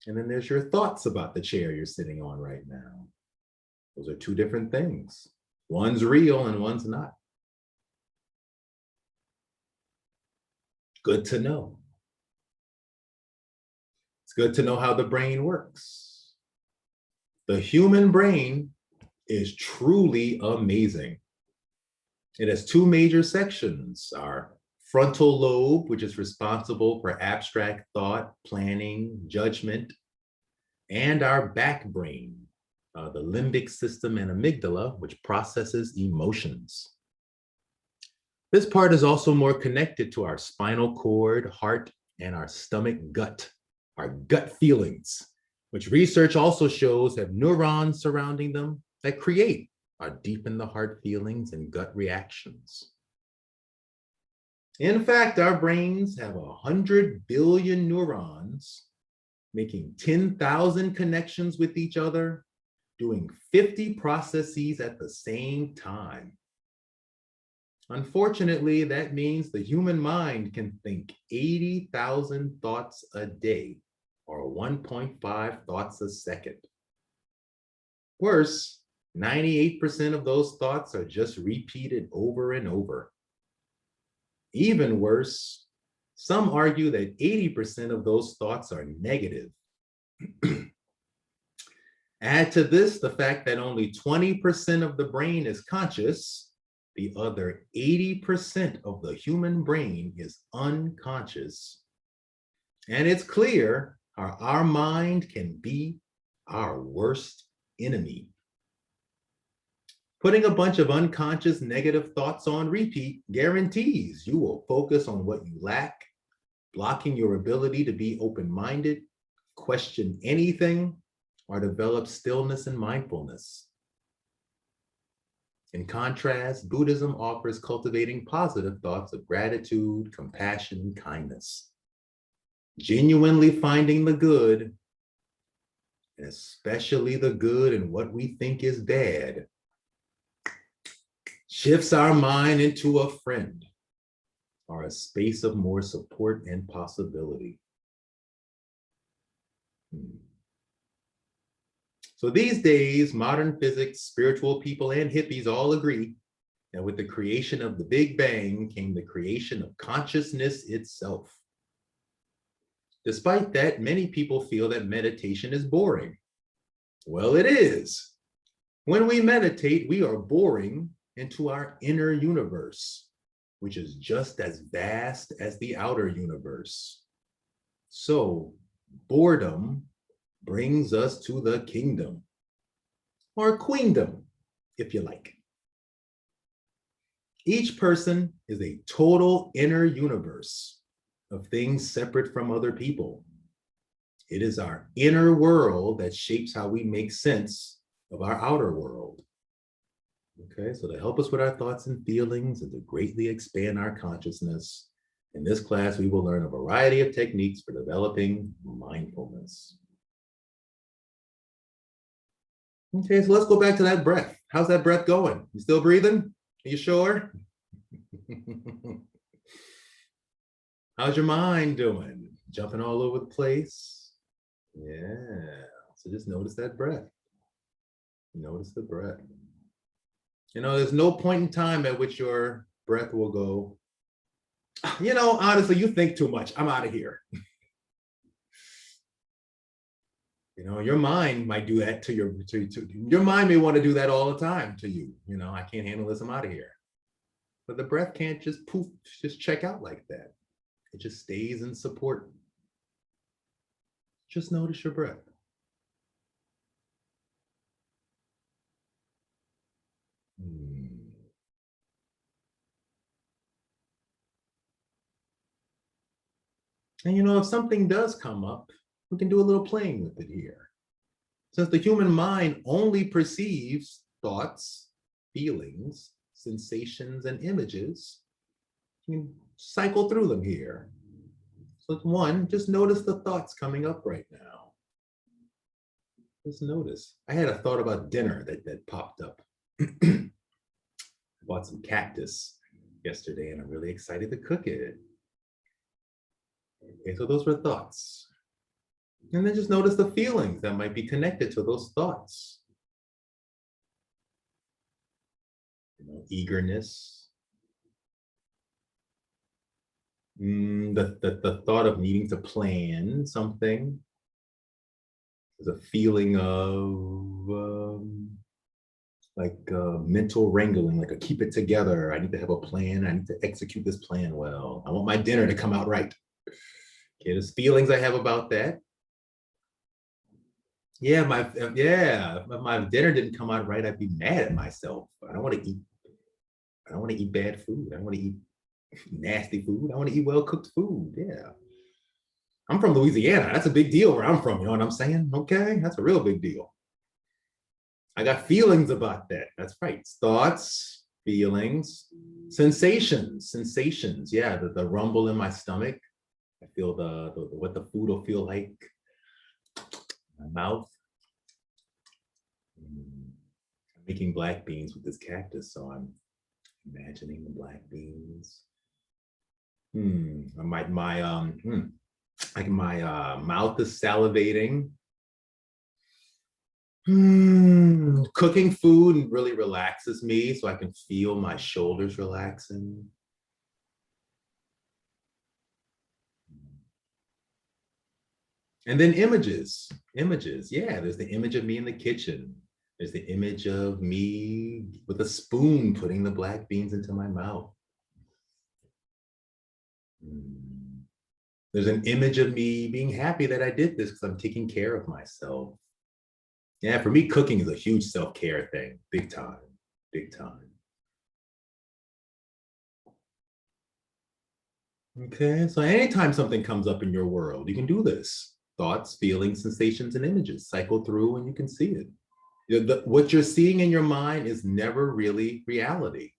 and then there's your thoughts about the chair you're sitting on right now. Those are two different things. One's real and one's not. Good to know. It's good to know how the brain works. The human brain is truly amazing. It has two major sections: our frontal lobe, which is responsible for abstract thought, planning, judgment, and our back brain, the limbic system and amygdala, which processes emotions. This part is also more connected to our spinal cord, heart, and our stomach gut, our gut feelings, which research also shows have neurons surrounding them that create our deep in the heart feelings and gut reactions. In fact, our brains have 100 billion neurons making 10,000 connections with each other, doing 50 processes at the same time. Unfortunately, that means the human mind can think 80,000 thoughts a day, or 1.5 thoughts a second. Worse, 98% of those thoughts are just repeated over and over. Even worse, some argue that 80% of those thoughts are negative. Add to this the fact that only 20% of the brain is conscious. The other 80% of the human brain is unconscious. And it's clear how our mind can be our worst enemy. Putting a bunch of unconscious negative thoughts on repeat guarantees you will focus on what you lack, blocking your ability to be open-minded, question anything, or develop stillness and mindfulness. In contrast, Buddhism offers cultivating positive thoughts of gratitude, compassion, and kindness. Genuinely finding the good, and especially the good in what we think is bad, shifts our mind into a friend or a space of more support and possibility. So these days, modern physics, spiritual people, and hippies all agree that with the creation of the Big Bang came the creation of consciousness itself. Despite that, many people feel that meditation is boring. Well, it is. When we meditate, we are boring into our inner universe, which is just as vast as the outer universe. So, boredom brings us to the kingdom, or queendom, if you like. Each person is a total inner universe of things separate from other people. It is our inner world that shapes how we make sense of our outer world. Okay, so to help us with our thoughts and feelings and to greatly expand our consciousness, in this class, we will learn a variety of techniques for developing mindfulness. Okay, so let's go back to that breath. How's that breath going? You still breathing? Are you sure? How's your mind doing? Jumping all over the place? Yeah, so just notice that breath. Notice the breath. You know, there's no point in time at which your breath will go, you know, honestly, you think too much. I'm out of here. You know, your mind might do that to your mind may want to do that all the time to you. You know, I can't handle this, I'm out of here. But the breath can't just poof, just check out like that. It just stays in support. Just notice your breath. And you know, if something does come up, we can do a little playing with it here. Since the human mind only perceives thoughts, feelings, sensations, and images, You can cycle through them here. So one, just notice the thoughts coming up right now. Just notice. I had a thought about dinner that popped up. Bought some cactus yesterday and I'm really excited to cook it. Okay, so those were thoughts. And then just notice the feelings that might be connected to those thoughts. You know, eagerness. The thought of needing to plan something. There's a feeling of mental wrangling, like a keep it together. I need to have a plan. I need to execute this plan well. I want my dinner to come out right. Okay, there's feelings I have about that. Yeah, if my dinner didn't come out right, I'd be mad at myself. I don't want to eat bad food. I don't want to eat nasty food. I want to eat well-cooked food. Yeah. I'm from Louisiana. That's a big deal where I'm from. You know what I'm saying? Okay, that's a real big deal. I got feelings about that. That's right. Thoughts, feelings, sensations. Yeah, the rumble in my stomach. I feel the what the food will feel like. My mouth. I'm making black beans with this cactus, so I'm imagining the black beans. My mouth is salivating. Cooking food really relaxes me, so I can feel my shoulders relaxing. And then images. Yeah, there's the image of me in the kitchen. There's the image of me with a spoon putting the black beans into my mouth. There's an image of me being happy that I did this because I'm taking care of myself. Yeah, for me, cooking is a huge self-care thing, big time. Okay, so anytime something comes up in your world, you can do this. Thoughts, feelings, sensations, and images. Cycle through and you can see it. What you're seeing in your mind is never really reality.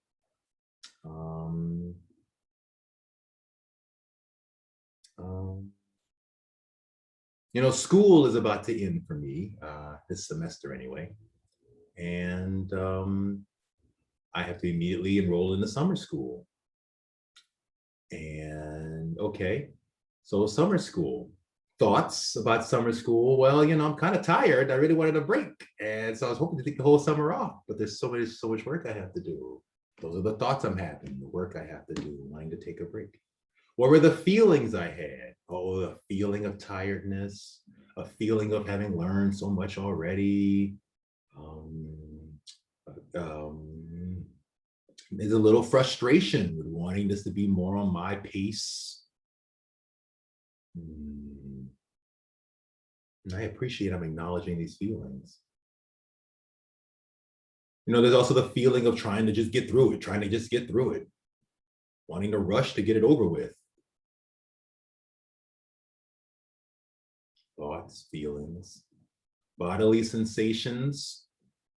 You know, school is about to end for me, this semester anyway. And I have to immediately enroll in the summer school. And okay, so summer school. Thoughts about summer school? Well, you know, I'm kind of tired. I really wanted a break. And so I was hoping to take the whole summer off, but there's so much work I have to do. Those are the thoughts I'm having, the work I have to do, wanting to take a break. What were the feelings I had? Oh, the feeling of tiredness, a feeling of having learned so much already. There's a little frustration with wanting this to be more on my pace. And I appreciate I'm acknowledging these feelings. You know, there's also the feeling of trying to just get through it, wanting to rush to get it over with. Thoughts, feelings, bodily sensations.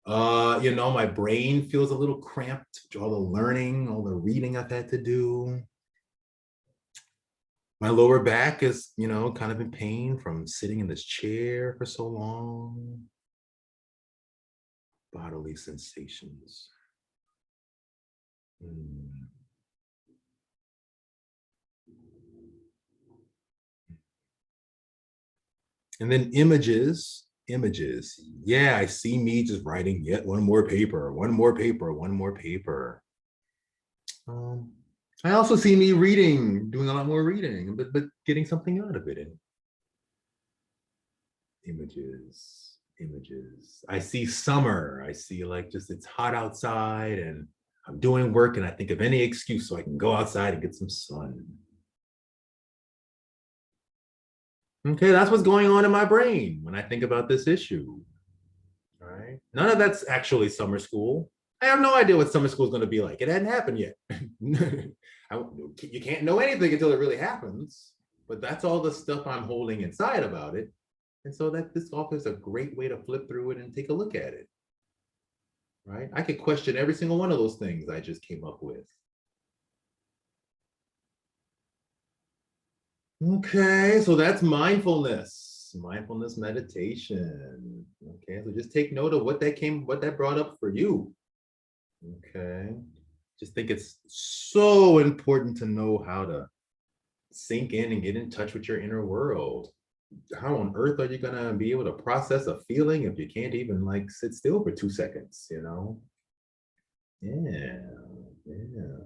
You know, my brain feels a little cramped, all the learning, all the reading I've had to do. My lower back is, you know, kind of in pain from sitting in this chair for so long. Bodily sensations. And then images. Yeah, I see me just writing yet one more paper. I also see me reading, doing a lot more reading, but getting something out of it. Images. I see summer. I see like just it's hot outside and I'm doing work and I think of any excuse so I can go outside and get some sun. Okay, that's what's going on in my brain when I think about this issue. All right, none of that's actually summer school. I have no idea what summer school is going to be like. It hadn't happened yet. You can't know anything until it really happens. But that's all the stuff I'm holding inside about it. And so that this offers a great way to flip through it and take a look at it. Right? I could question every single one of those things I just came up with. Okay, so that's mindfulness meditation. Okay, so just take note of what that brought up for you. Okay, just think it's so important to know how to sink in and get in touch with your inner world. How on earth are you gonna be able to process a feeling if you can't even like sit still for 2 seconds, you know? Yeah, yeah.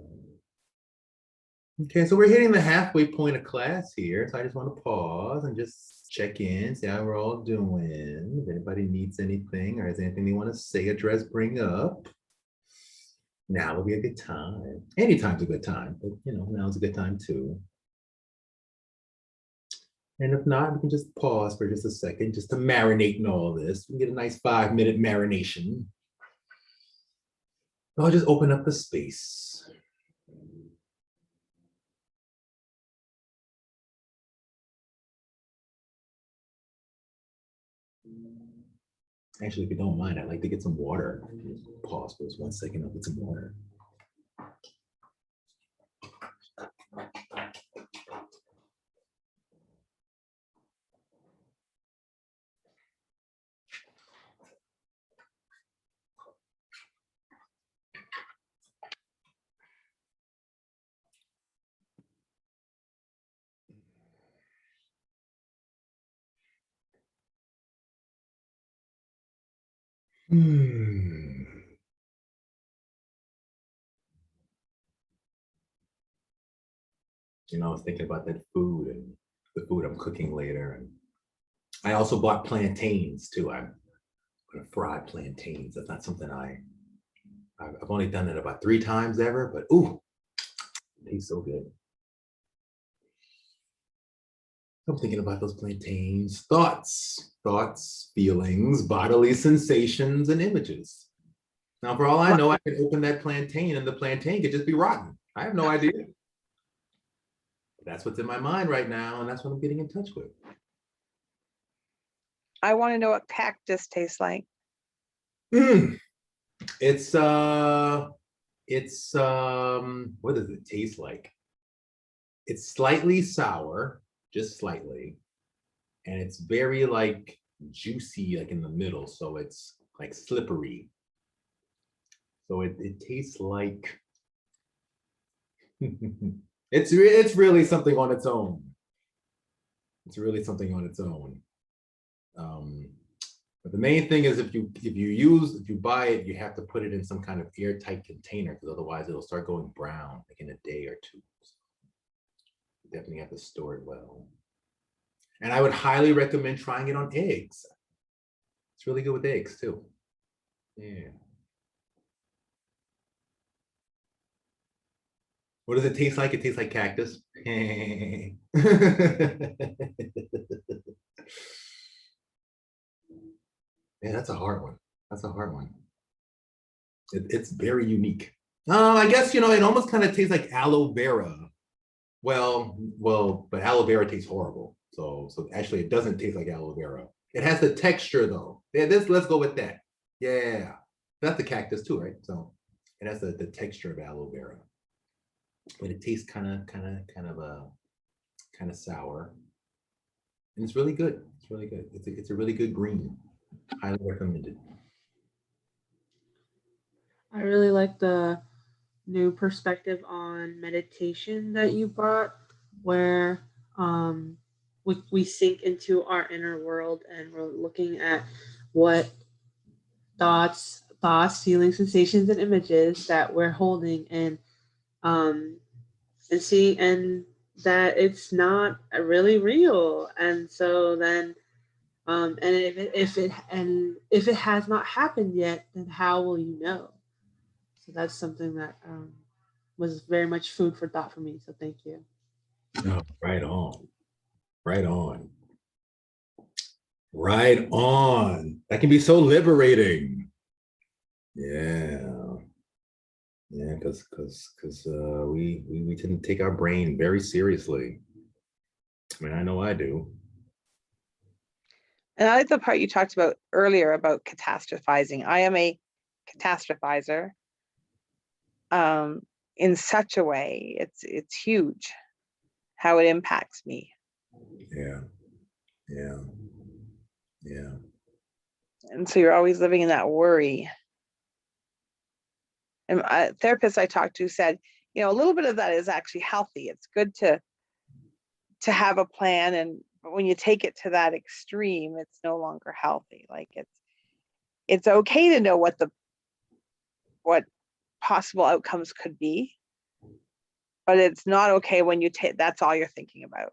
Okay, so we're hitting the halfway point of class here. So I just want to pause and just check in, see how we're all doing. If anybody needs anything or has anything they want to say, address, bring up. Now will be a good time. Anytime's a good time, but you know, now's a good time too. And if not, we can just pause for just a second, just to marinate in all this. We can get a nice 5-minute marination. I'll just open up the space. Actually, if you don't mind, I'd like to get some water. Just pause for just 1 second. I'll get some water. Hmm. You know, I was thinking about that food and the food I'm cooking later. And I also bought plantains too. I'm gonna fry plantains. That's not something I've only done it about 3 times ever, but ooh, it tastes so good. I'm thinking about those plantains, thoughts, feelings, bodily sensations, and images. Now, for all I know, I could open that plantain and the plantain could just be rotten. I have no idea. That's what's in my mind right now, and that's what I'm getting in touch with. I want to know what cactus tastes like. It's what does it taste like? It's slightly sour, just slightly, and it's very like juicy, like in the middle, so it's like slippery. So it tastes like it's really something on its own. It's really something on its own. But the main thing is if you buy it, you have to put it in some kind of airtight container because otherwise it'll start going brown like in a day or 2. So you definitely have to store it well. And I would highly recommend trying it on eggs. It's really good with eggs too. Yeah. What does it taste like? It tastes like cactus. Yeah, that's a hard one. That's a hard one. It's very unique. I guess, you know, it almost kind of tastes like aloe vera. Well, but aloe vera tastes horrible. So actually it doesn't taste like aloe vera. It has the texture though. Yeah, let's go with that. Yeah. That's the cactus too, right? So it has the texture of aloe vera. But it tastes kind of sour. And it's really good. It's really good. It's a really good green. Highly recommended. I really like the new perspective on meditation that you brought, where we sink into our inner world and we're looking at what thoughts, feelings, sensations, and images that we're holding, and see, and that it's not really real. And so then and if it has not happened yet, then how will you know? So that's something that was very much food for thought for me. So thank you. Oh, right on. Right on. Right on. That can be so liberating. Yeah. Yeah, because we tend to take our brain very seriously. I mean, I know I do. And I like the part you talked about earlier about catastrophizing. I am a catastrophizer in such a way. It's huge how it impacts me. Yeah. Yeah. Yeah. And so you're always living in that worry. And a therapist I talked to said, a little bit of that is actually healthy. It's good to have a plan, and but when you take it to that extreme, it's no longer healthy. Like it's okay to know what possible outcomes could be, but it's not okay when you take that's all you're thinking about.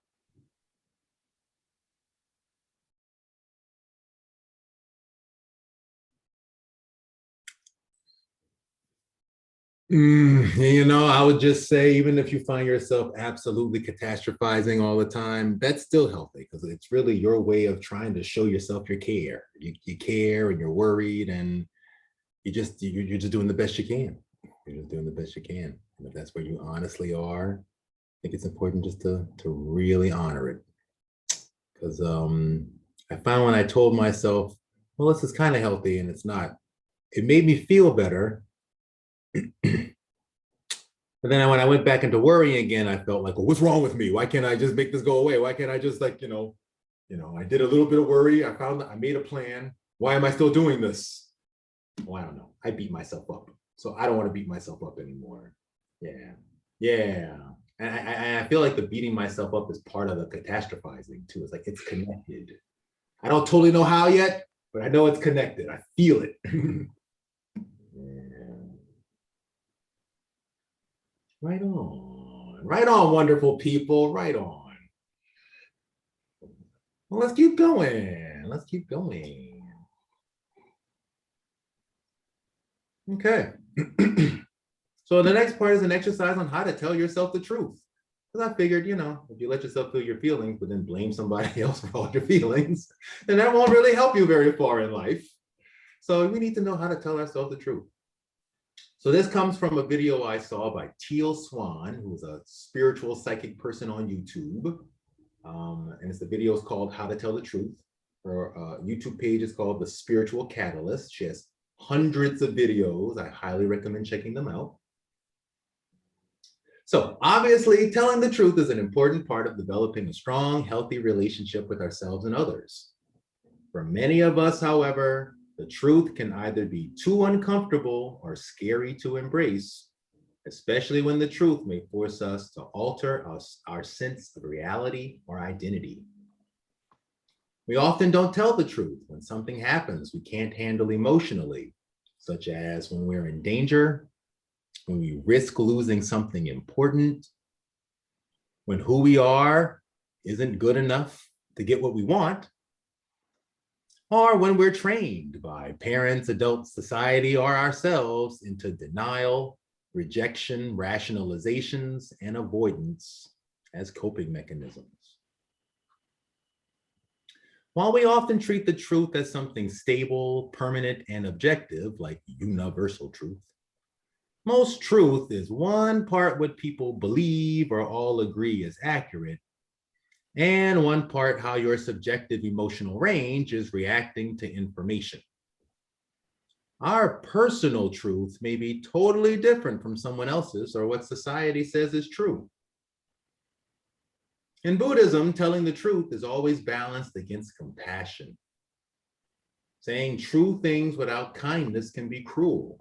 I would just say, even if you find yourself absolutely catastrophizing all the time, that's still healthy, because it's really your way of trying to show yourself you care. You care, and you're worried, and you're just doing the best you can. You're just doing the best you can. And if that's where you honestly are, I think it's important just to really honor it. Because I found when I told myself, well, this is kind of healthy, and it's not, it made me feel better. But then when I went back into worrying again, I felt like, well, what's wrong with me? Why can't I just make this go away? Why can't I just, like, I did a little bit of worry. I made a plan. Why am I still doing this? Well, I don't know. I beat myself up. So I don't want to beat myself up anymore. Yeah. Yeah. And I feel like the beating myself up is part of the catastrophizing too. It's like, it's connected. I don't totally know how yet, but I know it's connected. I feel it. Right on. Right on, wonderful people. Right on. Well, let's keep going. Let's keep going. Okay. So the next part is an exercise on how to tell yourself the truth. Because I figured, if you let yourself feel your feelings, but then blame somebody else for all your feelings, then that won't really help you very far in life. So we need to know how to tell ourselves the truth. So this comes from a video I saw by Teal Swan, who's a spiritual psychic person on YouTube. And the video is called How to Tell the Truth. Her YouTube page is called The Spiritual Catalyst. She has hundreds of videos. I highly recommend checking them out. So obviously, telling the truth is an important part of developing a strong, healthy relationship with ourselves and others. For many of us, however, the truth can either be too uncomfortable or scary to embrace, especially when the truth may force us to alter our sense of reality or identity. We often don't tell the truth when something happens we can't handle emotionally, such as when we're in danger, when we risk losing something important, when who we are isn't good enough to get what we want, or when we're trained by parents, adults, society, or ourselves into denial, rejection, rationalizations, and avoidance as coping mechanisms. While we often treat the truth as something stable, permanent, and objective, like universal truth, most truth is one part what people believe or all agree is accurate, and one part how your subjective emotional range is reacting to information. Our personal truth may be totally different from someone else's or what society says is true. In Buddhism, telling the truth is always balanced against compassion. Saying true things without kindness can be cruel.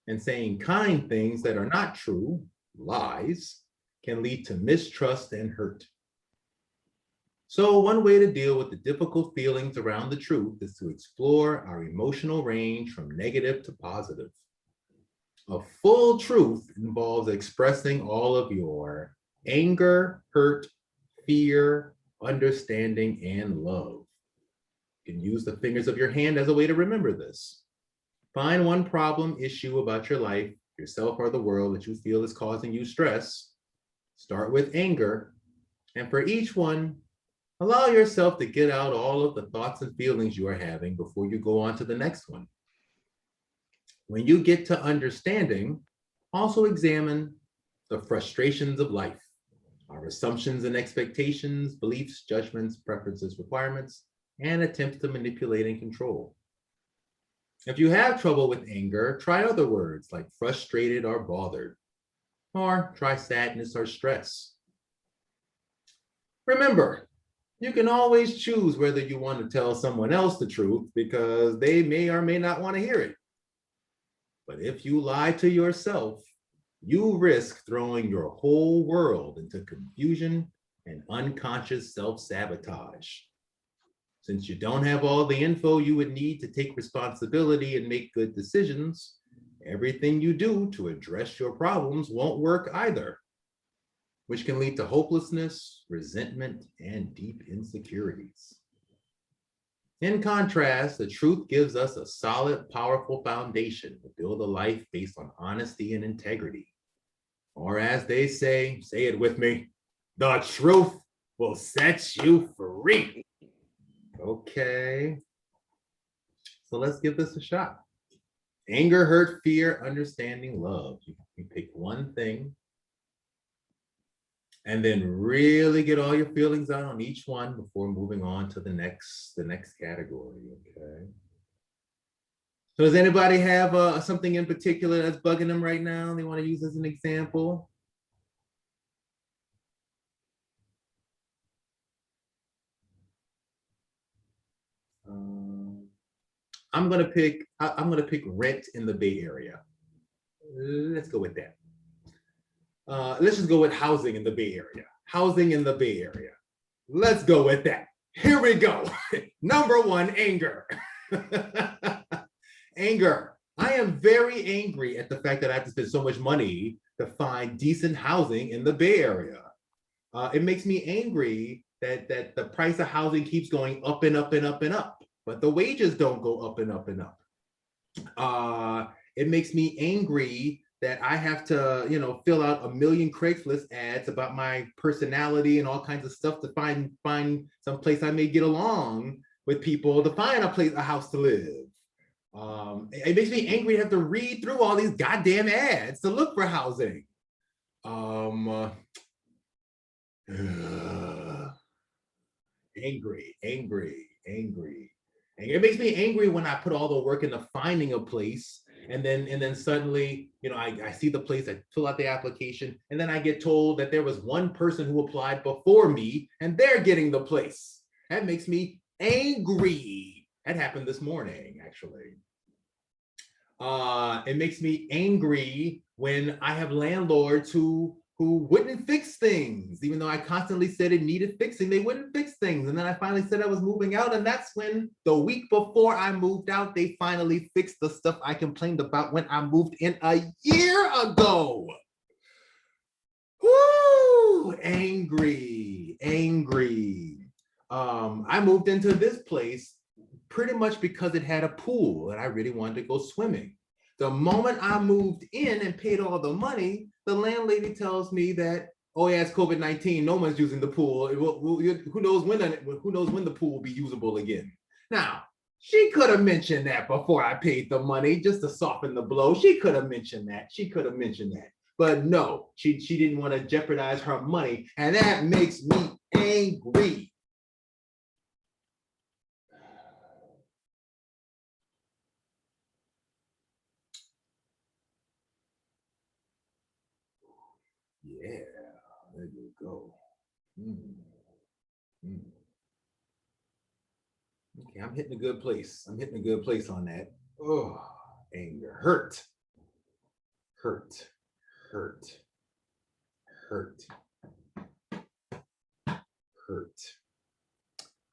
And saying kind things that are not true, lies, can lead to mistrust and hurt. So one way to deal with the difficult feelings around the truth is to explore our emotional range from negative to positive. A full truth involves expressing all of your anger, hurt, fear, understanding, and love. You can use the fingers of your hand as a way to remember this. Find one problem, issue about your life, yourself, or the world that you feel is causing you stress. Start with anger, and for each one, allow yourself to get out all of the thoughts and feelings you are having before you go on to the next one. When you get to understanding, also examine the frustrations of life, our assumptions and expectations, beliefs, judgments, preferences, requirements, and attempts to manipulate and control. If you have trouble with anger, try other words like frustrated or bothered, or try sadness or stress. Remember, you can always choose whether you want to tell someone else the truth because they may or may not want to hear it. But if you lie to yourself, you risk throwing your whole world into confusion and unconscious self-sabotage. Since you don't have all the info you would need to take responsibility and make good decisions, everything you do to address your problems won't work either, which can lead to hopelessness, resentment, and deep insecurities. In contrast, the truth gives us a solid, powerful foundation to build a life based on honesty and integrity. Or as they say it with me, the truth will set you free. Okay, so let's give this a shot. Anger, hurt, fear, understanding, love. You pick one thing and then really get all your feelings out on each one before moving on to the next category, okay? So does anybody have something in particular that's bugging them right now they want to use as an example? I'm gonna pick rent in the Bay Area. Let's go with that. Let's just go with housing in the Bay Area. Housing in the Bay Area. Let's go with that. Here we go. Number one, anger. Anger. I am very angry at the fact that I have to spend so much money to find decent housing in the Bay Area. It makes me angry that the price of housing keeps going up and up and up and up, but the wages don't go up and up and up. It makes me angry that I have to, fill out a million Craigslist ads about my personality and all kinds of stuff to find some place I may get along with people to find a house to live. It makes me angry to have to read through all these goddamn ads to look for housing. Angry. And it makes me angry when I put all the work into finding a place and then suddenly, I see the place, I fill out the application, and then I get told that there was one person who applied before me and they're getting the place. That makes me angry. That happened this morning, actually. It makes me angry when I have landlords who wouldn't fix things, even though I constantly said it needed fixing. They wouldn't fix things. And then I finally said I was moving out. And that's when the week before I moved out, they finally fixed the stuff I complained about when I moved in a year ago. Woo! Angry. I moved into this place pretty much because it had a pool and I really wanted to go swimming. The moment I moved in and paid all the money, the landlady tells me that, oh yeah, it's COVID-19, no one's using the pool. Who knows when the pool will be usable again. Now, she could have mentioned that before I paid the money just to soften the blow. She could have mentioned that. But no, she didn't want to jeopardize her money, and that makes me angry. Yeah, there you go. Okay, I'm hitting a good place. on that. Oh, anger, hurt.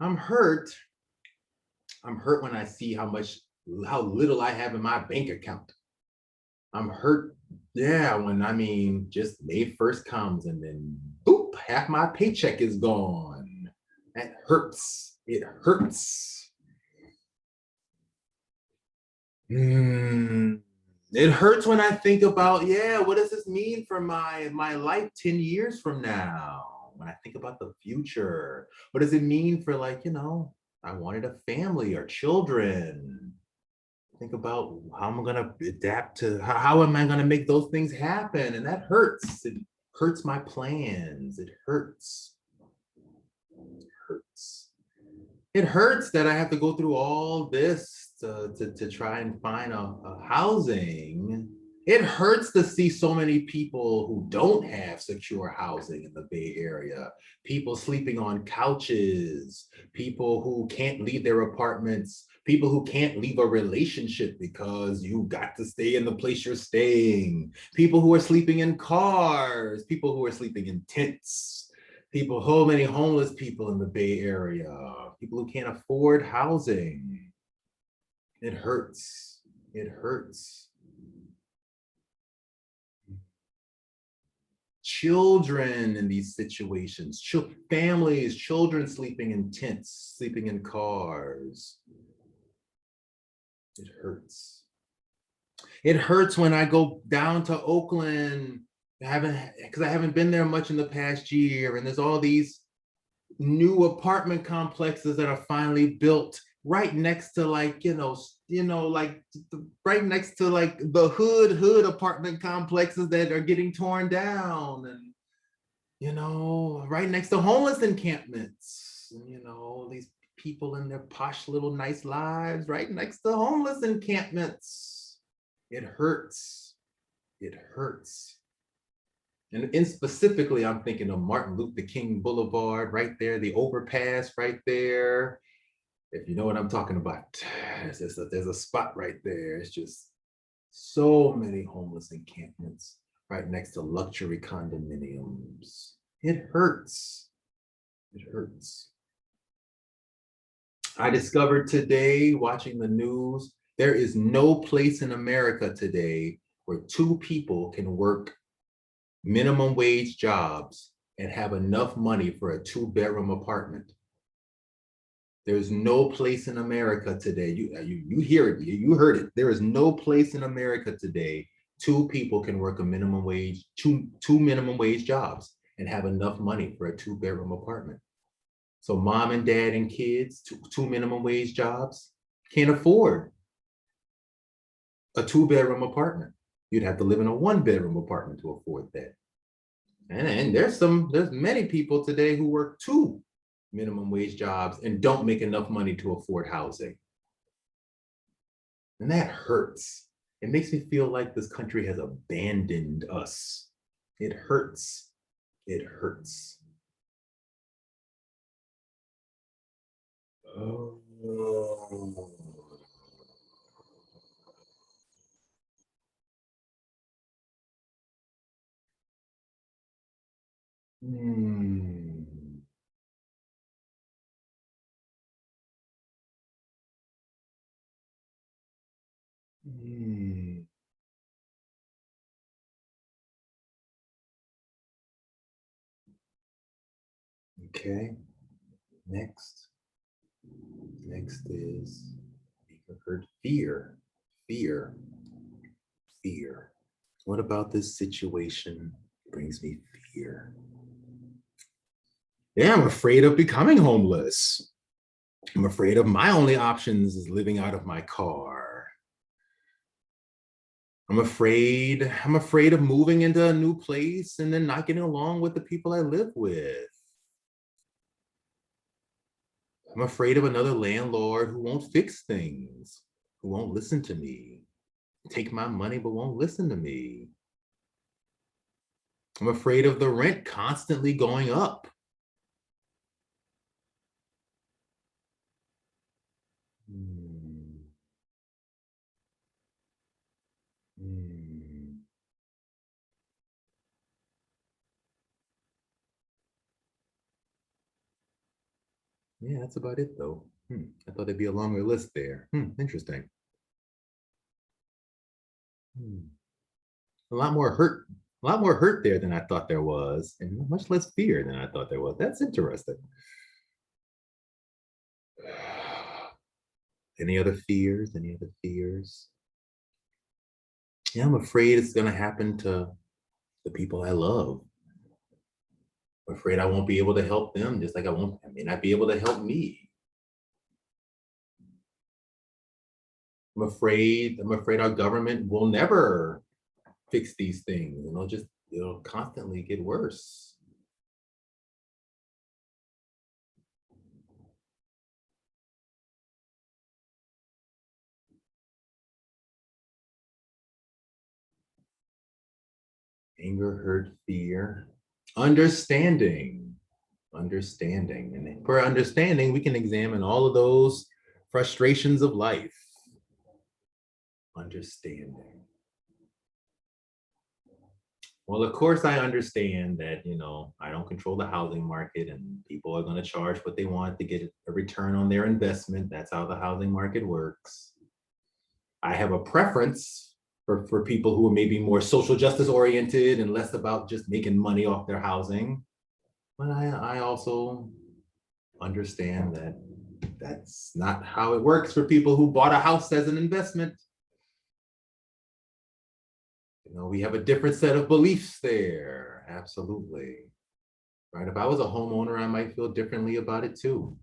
I'm hurt when I see how little I have in my bank account. I'm hurt, yeah, when just May 1st comes and then boop, half my paycheck is gone. That hurts. It hurts. It hurts when I think about, yeah, what does this mean for my life 10 years from now? When I think about the future, what does it mean for I wanted a family or children. Think about how I'm going to adapt to, how am I going to make those things happen? And that hurts. It hurts my plans. It hurts. It hurts that I have to go through all this to try and find a housing. It hurts to see so many people who don't have secure housing in the Bay Area, people sleeping on couches, people who can't leave their apartments, people who can't leave a relationship because you got to stay in the place you're staying, people who are sleeping in cars, people who are sleeping in tents, people, so many homeless people in the Bay Area, people who can't afford housing. It hurts. It hurts. Children in these situations, families, children sleeping in tents, sleeping in cars. It hurts. It hurts when I go down to Oakland, because I haven't been there much in the past year, and there's all these new apartment complexes that are finally built right next to like, like right next to like the hood apartment complexes that are getting torn down, and right next to homeless encampments, these people in their posh little nice lives right next to homeless encampments. It hurts. It hurts. And specifically, I'm thinking of Martin Luther King Boulevard right there, the overpass right there. If you know what I'm talking about, there's a spot right there. It's just so many homeless encampments right next to luxury condominiums. It hurts. It hurts. I discovered today, watching the news, there is no place in America today where two people can work minimum wage jobs and have enough money for a 2-bedroom apartment. There's no place in America today. You hear it. You heard it. There is no place in America today. Two people can work a minimum wage, two minimum wage jobs and have enough money for a 2-bedroom apartment. So mom and dad and kids, two minimum wage jobs, can't afford a 2-bedroom apartment. You'd have to live in a 1-bedroom apartment to afford that. And there's many people today who work 2 minimum wage jobs and don't make enough money to afford housing. And that hurts. It makes me feel like this country has abandoned us. It hurts. It hurts. Oh. Hmm. Hmm. Okay. Next is fear. Fear. Fear. What about this situation brings me fear? Yeah, I'm afraid of becoming homeless. I'm afraid of my only options is living out of my car. I'm afraid of moving into a new place and then not getting along with the people I live with. I'm afraid of another landlord who won't fix things, who won't listen to me, take my money but won't listen to me. I'm afraid of the rent constantly going up. Hmm. Hmm. Yeah, that's about it though. I thought there'd be a longer list there. Interesting. A lot more hurt there than I thought there was, and much less fear than I thought there was. That's interesting. Any other fears? Any other fears? Yeah, I'm afraid it's gonna happen to the people I love. I'm afraid I won't be able to help them, just like I may not be able to help me. I'm afraid our government will never fix these things, and it'll constantly get worse. Anger, hurt, fear, understanding. Understanding. And for understanding, we can examine all of those frustrations of life. Understanding. Well, of course, I understand that, you know, I don't control the housing market and people are going to charge what they want to get a return on their investment. That's how the housing market works. I have a preference for people who are maybe more social justice oriented and less about just making money off their housing. But I also understand that that's not how it works for people who bought a house as an investment. You know, we have a different set of beliefs there. Absolutely. Right? If I was a homeowner, I might feel differently about it too.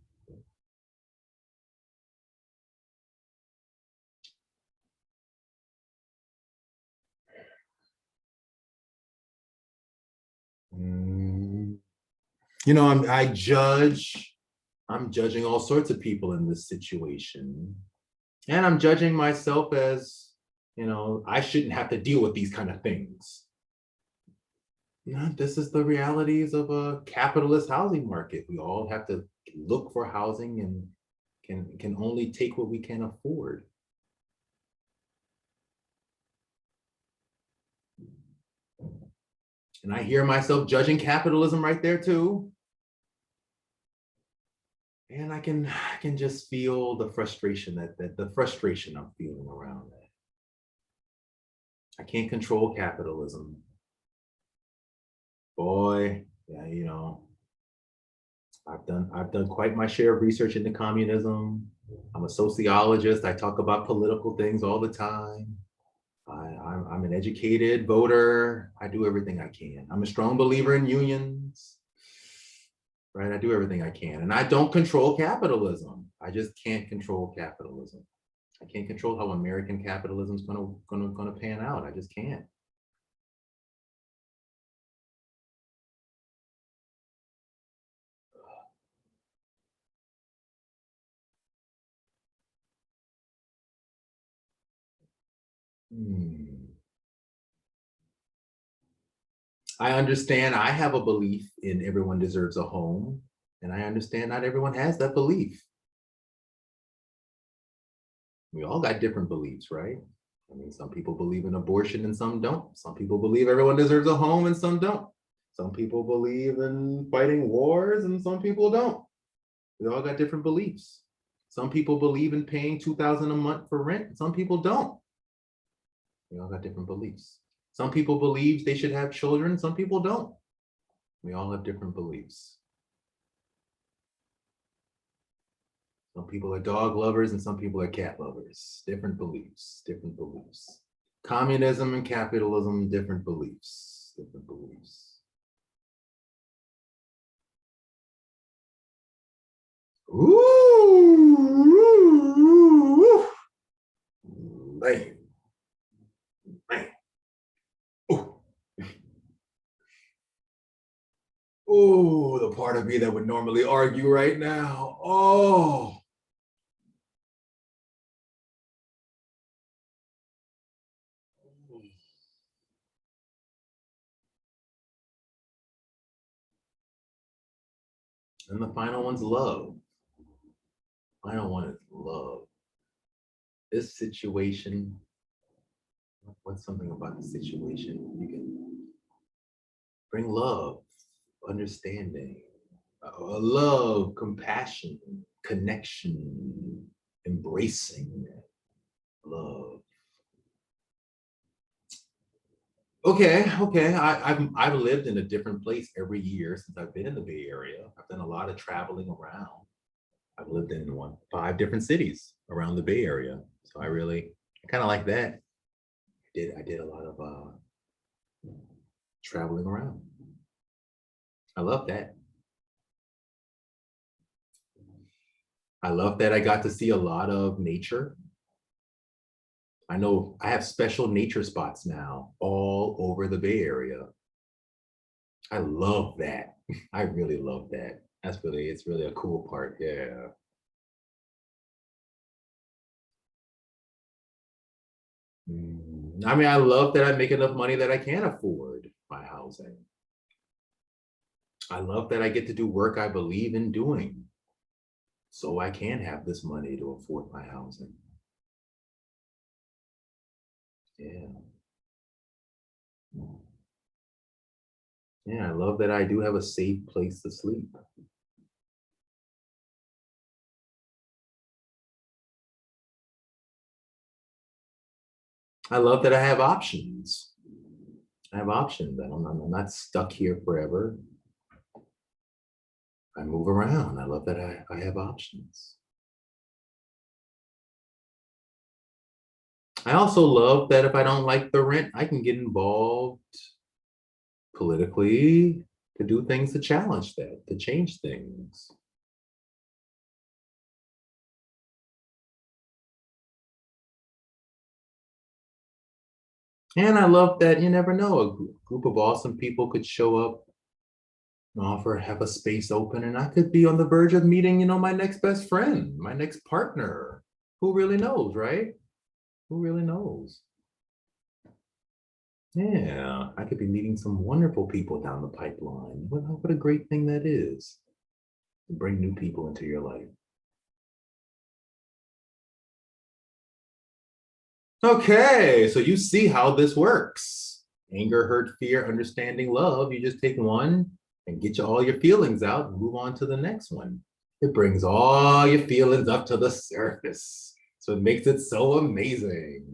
You know, I'm judging all sorts of people in this situation. And I'm judging myself as, you know, I shouldn't have to deal with these kind of things. You know, this is the realities of a capitalist housing market. We all have to look for housing and can only take what we can afford. And I hear myself judging capitalism right there too. And I can just feel the frustration that the frustration I'm feeling around that. I can't control capitalism. Boy, yeah, you know, I've done quite my share of research into communism. I'm a sociologist. I talk about political things all the time. I'm an educated voter. I do everything I can. I'm a strong believer in unions. Right, I do everything I can, and I don't control capitalism. I just can't control capitalism. I can't control how American capitalism is gonna pan out. I just can't. I understand I have a belief in everyone deserves a home, and I understand not everyone has that belief. We all got different beliefs, right? I mean, some people believe in abortion and some don't. Some people believe everyone deserves a home and some don't. Some people believe in fighting wars and some people don't. We all got different beliefs. Some people believe in paying $2,000 a month for rent. Some people don't. We all got different beliefs. Some people believe they should have children. Some people don't. We all have different beliefs. Some people are dog lovers and some people are cat lovers. Different beliefs, different beliefs. Communism and capitalism, different beliefs, different beliefs. Ooh, man, man. Ooh. Ooh, the part of me that would normally argue right now. Oh. And the final one's love. Final one is love. This situation, what's something about the situation? You can bring love, understanding, love, compassion, connection, embracing love. Okay. I've lived in a different place every year since I've been in the Bay Area. I've done a lot of traveling around. I've lived in 5 different cities around the Bay Area. So I kind of like that. I did a lot of traveling around. I love that. I love that I got to see a lot of nature. I know I have special nature spots now all over the Bay Area. I love that. I really love that. It's really a cool part, yeah. I mean, I love that I make enough money that I can afford my housing. I love that I get to do work I believe in doing, so I can have this money to afford my housing. Yeah. Yeah, I love that I do have a safe place to sleep. I love that I have options. I have options. I'm not stuck here forever. I move around. I love that I have options. I also love that if I don't like the rent, I can get involved politically to do things to challenge that, to change things. And I love that you never know, a group of awesome people could show up and offer, have a space open, and I could be on the verge of meeting, my next best friend, my next partner. Who really knows, right? Who really knows? Yeah, I could be meeting some wonderful people down the pipeline. What a great thing that is, to bring new people into your life. Okay, so you see how this works. Anger, hurt, fear, understanding, love. You just take one and get all your feelings out and move on to the next one. It brings all your feelings up to the surface. So it makes it so amazing.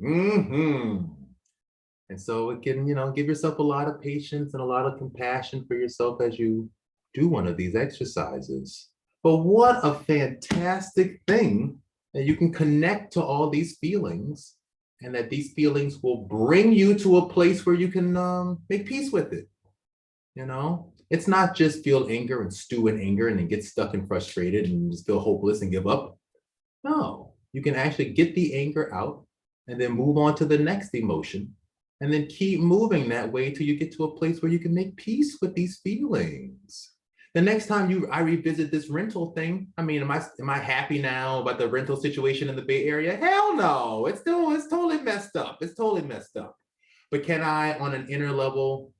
And so it can, give yourself a lot of patience and a lot of compassion for yourself as you do one of these exercises. But what a fantastic thing that you can connect to all these feelings, and that these feelings will bring you to a place where you can make peace with it. It's not just feel anger and stew in anger and then get stuck and frustrated and just feel hopeless and give up. No, you can actually get the anger out and then move on to the next emotion, and then keep moving that way till you get to a place where you can make peace with these feelings. The next time I revisit this rental thing, am I happy now about the rental situation in the Bay Area? Hell no, it's totally messed up. It's totally messed up. But can I, on an inner level,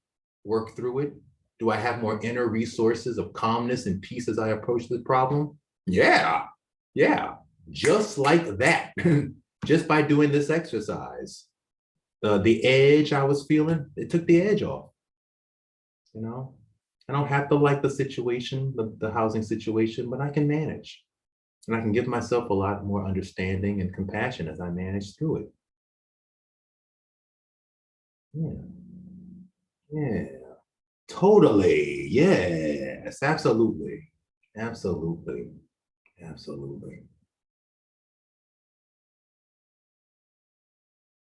work through it? Do I have more inner resources of calmness and peace as I approach the problem? Yeah, just like that, just by doing this exercise. The edge I was feeling, it took the edge off. I don't have to like the situation, the housing situation, but I can manage. And I can give myself a lot more understanding and compassion as I manage through it. Yeah, totally. Yes, absolutely. Absolutely.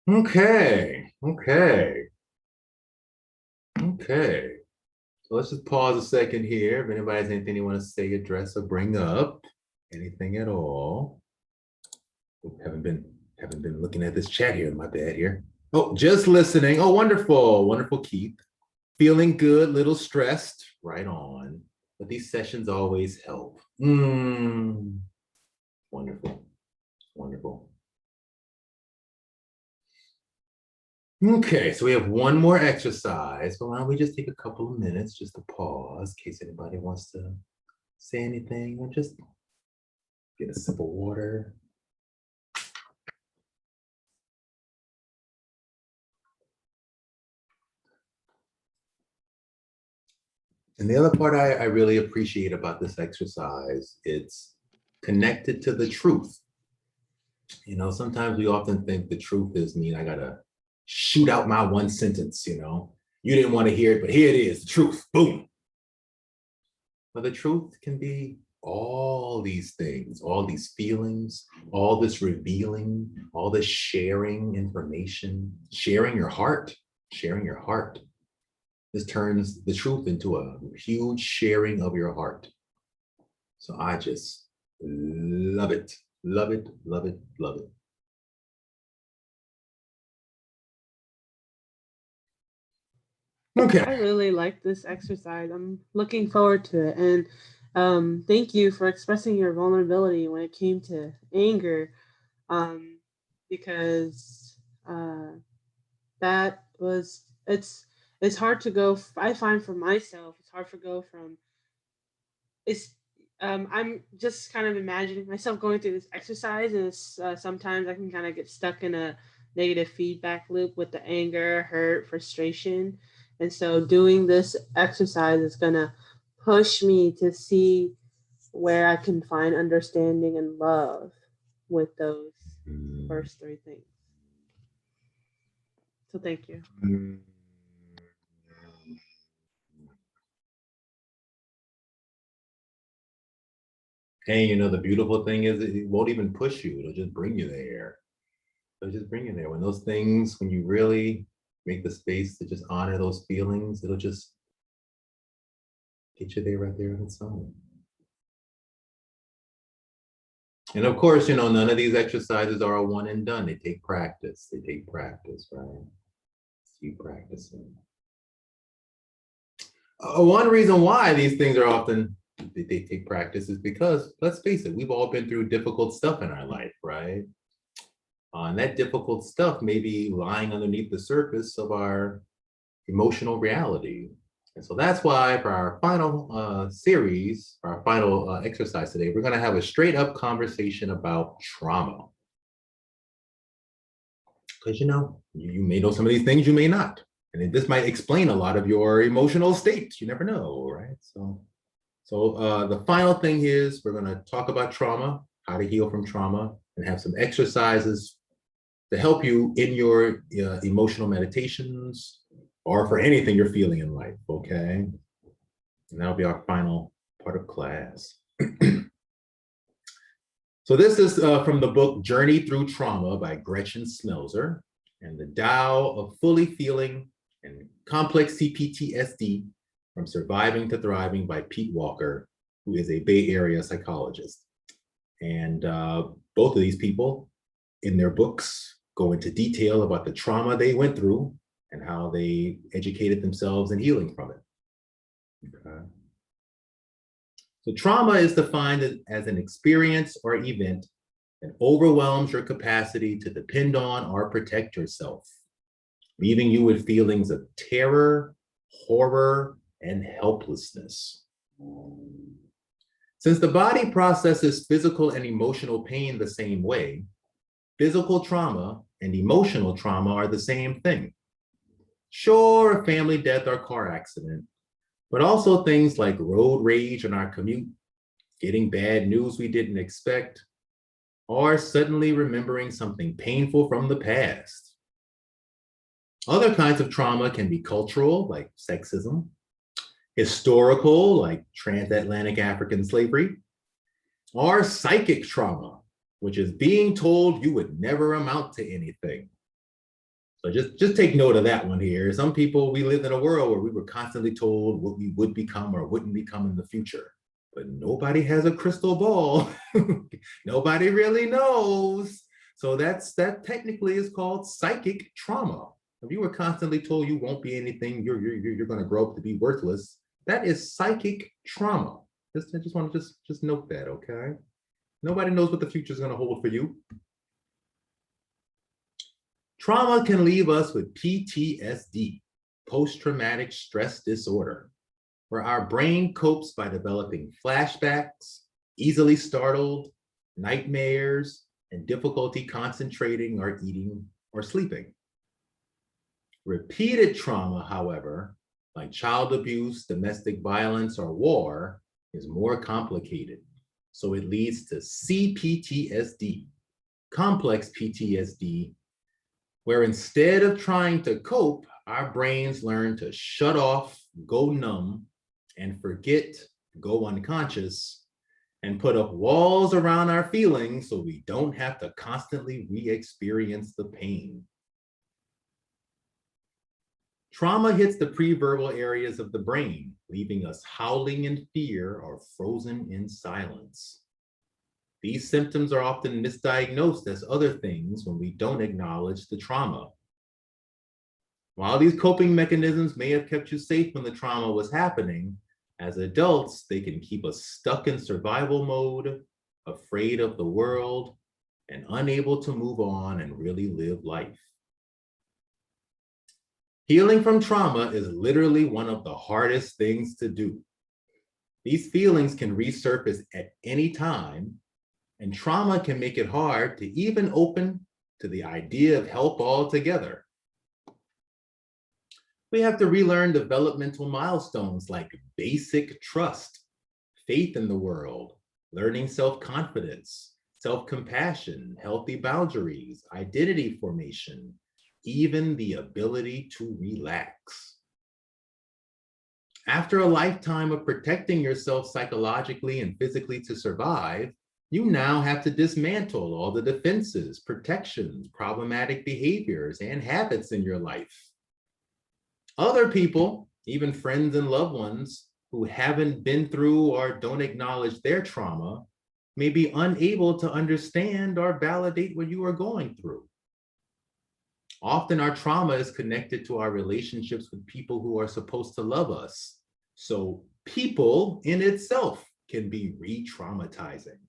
Okay. So let's just pause a second here. If anybody has anything you want to say, address, or bring up, anything at all. Haven't been looking at this chat here. My bad here. Oh, just listening. Oh, wonderful, Keith. Feeling good, little stressed. Right on. But these sessions always help. Wonderful. Okay, so we have one more exercise. But why don't we just take a couple of minutes just to pause in case anybody wants to say anything, or just get a sip of water. And the other part I really appreciate about this exercise, it's connected to the truth. Sometimes we often think the truth is I gotta shoot out my one sentence, You didn't want to hear it, but here it is, the truth, boom. But the truth can be all these things, all these feelings, all this revealing, all this sharing information, sharing your heart. This turns the truth into a huge sharing of your heart. So I just love it. Okay. I really like this exercise. I'm looking forward to it. And thank you for expressing your vulnerability when it came to anger, because it's hard to go. I find for myself, it's hard to go from it's I'm just kind of imagining myself going through this exercise, and it's, sometimes I can kind of get stuck in a negative feedback loop with the anger, hurt, frustration. And so doing this exercise is going to push me to see where I can find understanding and love with those first three things. So thank you. And you know, the beautiful thing is it won't even push you. It'll just bring you there. It'll just bring you there. When those things, when you really make the space to just honor those feelings, it'll just get you there right there on its own. And of course, you know, none of these exercises are a one and done. They take practice. They take practice, right? Keep practicing. One reason why these things are often they take practice is because, let's face it, we've all been through difficult stuff in our life, right? And that difficult stuff may be lying underneath the surface of our emotional reality. And so that's why for our final series, our final exercise today, we're going to have a straight up conversation about trauma. Because, you know, you may know some of these things, you may not. And this might explain a lot of your emotional states. You never know, right? So the final thing is we're going to talk about trauma, how to heal from trauma, and have some exercises to help you in your emotional meditations or for anything you're feeling in life, okay? And that'll be our final part of class. So this is from the book Journey Through Trauma by Gretchen Smelzer and the Tao of Fully Feeling and Complex CPTSD from Surviving to Thriving by Pete Walker, who is a Bay Area psychologist. And both of these people in their books go into detail about the trauma they went through and how they educated themselves in healing from it. Okay. So trauma is defined as an experience or event that overwhelms your capacity to depend on or protect yourself, leaving you with feelings of terror, horror, and helplessness. Since the body processes physical and emotional pain the same way, physical trauma and emotional trauma are the same thing. Sure, a family death or car accident, but also things like road rage on our commute, getting bad news we didn't expect, or suddenly remembering something painful from the past. Other kinds of trauma can be cultural, like sexism, historical, like transatlantic African slavery, or psychic trauma, which is being told you would never amount to anything. So just take note of that one here. Some people, we lived in a world where we were constantly told what we would become or wouldn't become in the future, but nobody has a crystal ball. Nobody really knows. So that technically is called psychic trauma. If you were constantly told you won't be anything, you're going to grow up to be worthless, that is psychic trauma. I just want to just note that, okay? Nobody knows what the future is going to hold for you. Trauma can leave us with PTSD, post-traumatic stress disorder, where our brain copes by developing flashbacks, easily startled, nightmares, and difficulty concentrating or eating or sleeping. Repeated trauma, however, like child abuse, domestic violence, or war, is more complicated. So it leads to CPTSD, complex PTSD, where instead of trying to cope, our brains learn to shut off, go numb, and forget, go unconscious, and put up walls around our feelings so we don't have to constantly re-experience the pain. Trauma hits the pre-verbal areas of the brain, leaving us howling in fear or frozen in silence. These symptoms are often misdiagnosed as other things when we don't acknowledge the trauma. While these coping mechanisms may have kept you safe when the trauma was happening, as adults, they can keep us stuck in survival mode, afraid of the world, and unable to move on and really live life. Healing from trauma is literally one of the hardest things to do. These feelings can resurface at any time, and trauma can make it hard to even open to the idea of help altogether. We have to relearn developmental milestones like basic trust, faith in the world, learning self-confidence, self-compassion, healthy boundaries, identity formation, even the ability to relax. After a lifetime of protecting yourself psychologically and physically to survive, you now have to dismantle all the defenses, protections, problematic behaviors, and habits in your life. Other people, even friends and loved ones who haven't been through or don't acknowledge their trauma, may be unable to understand or validate what you are going through. Often our trauma is connected to our relationships with people who are supposed to love us. So people in itself can be re-traumatizing.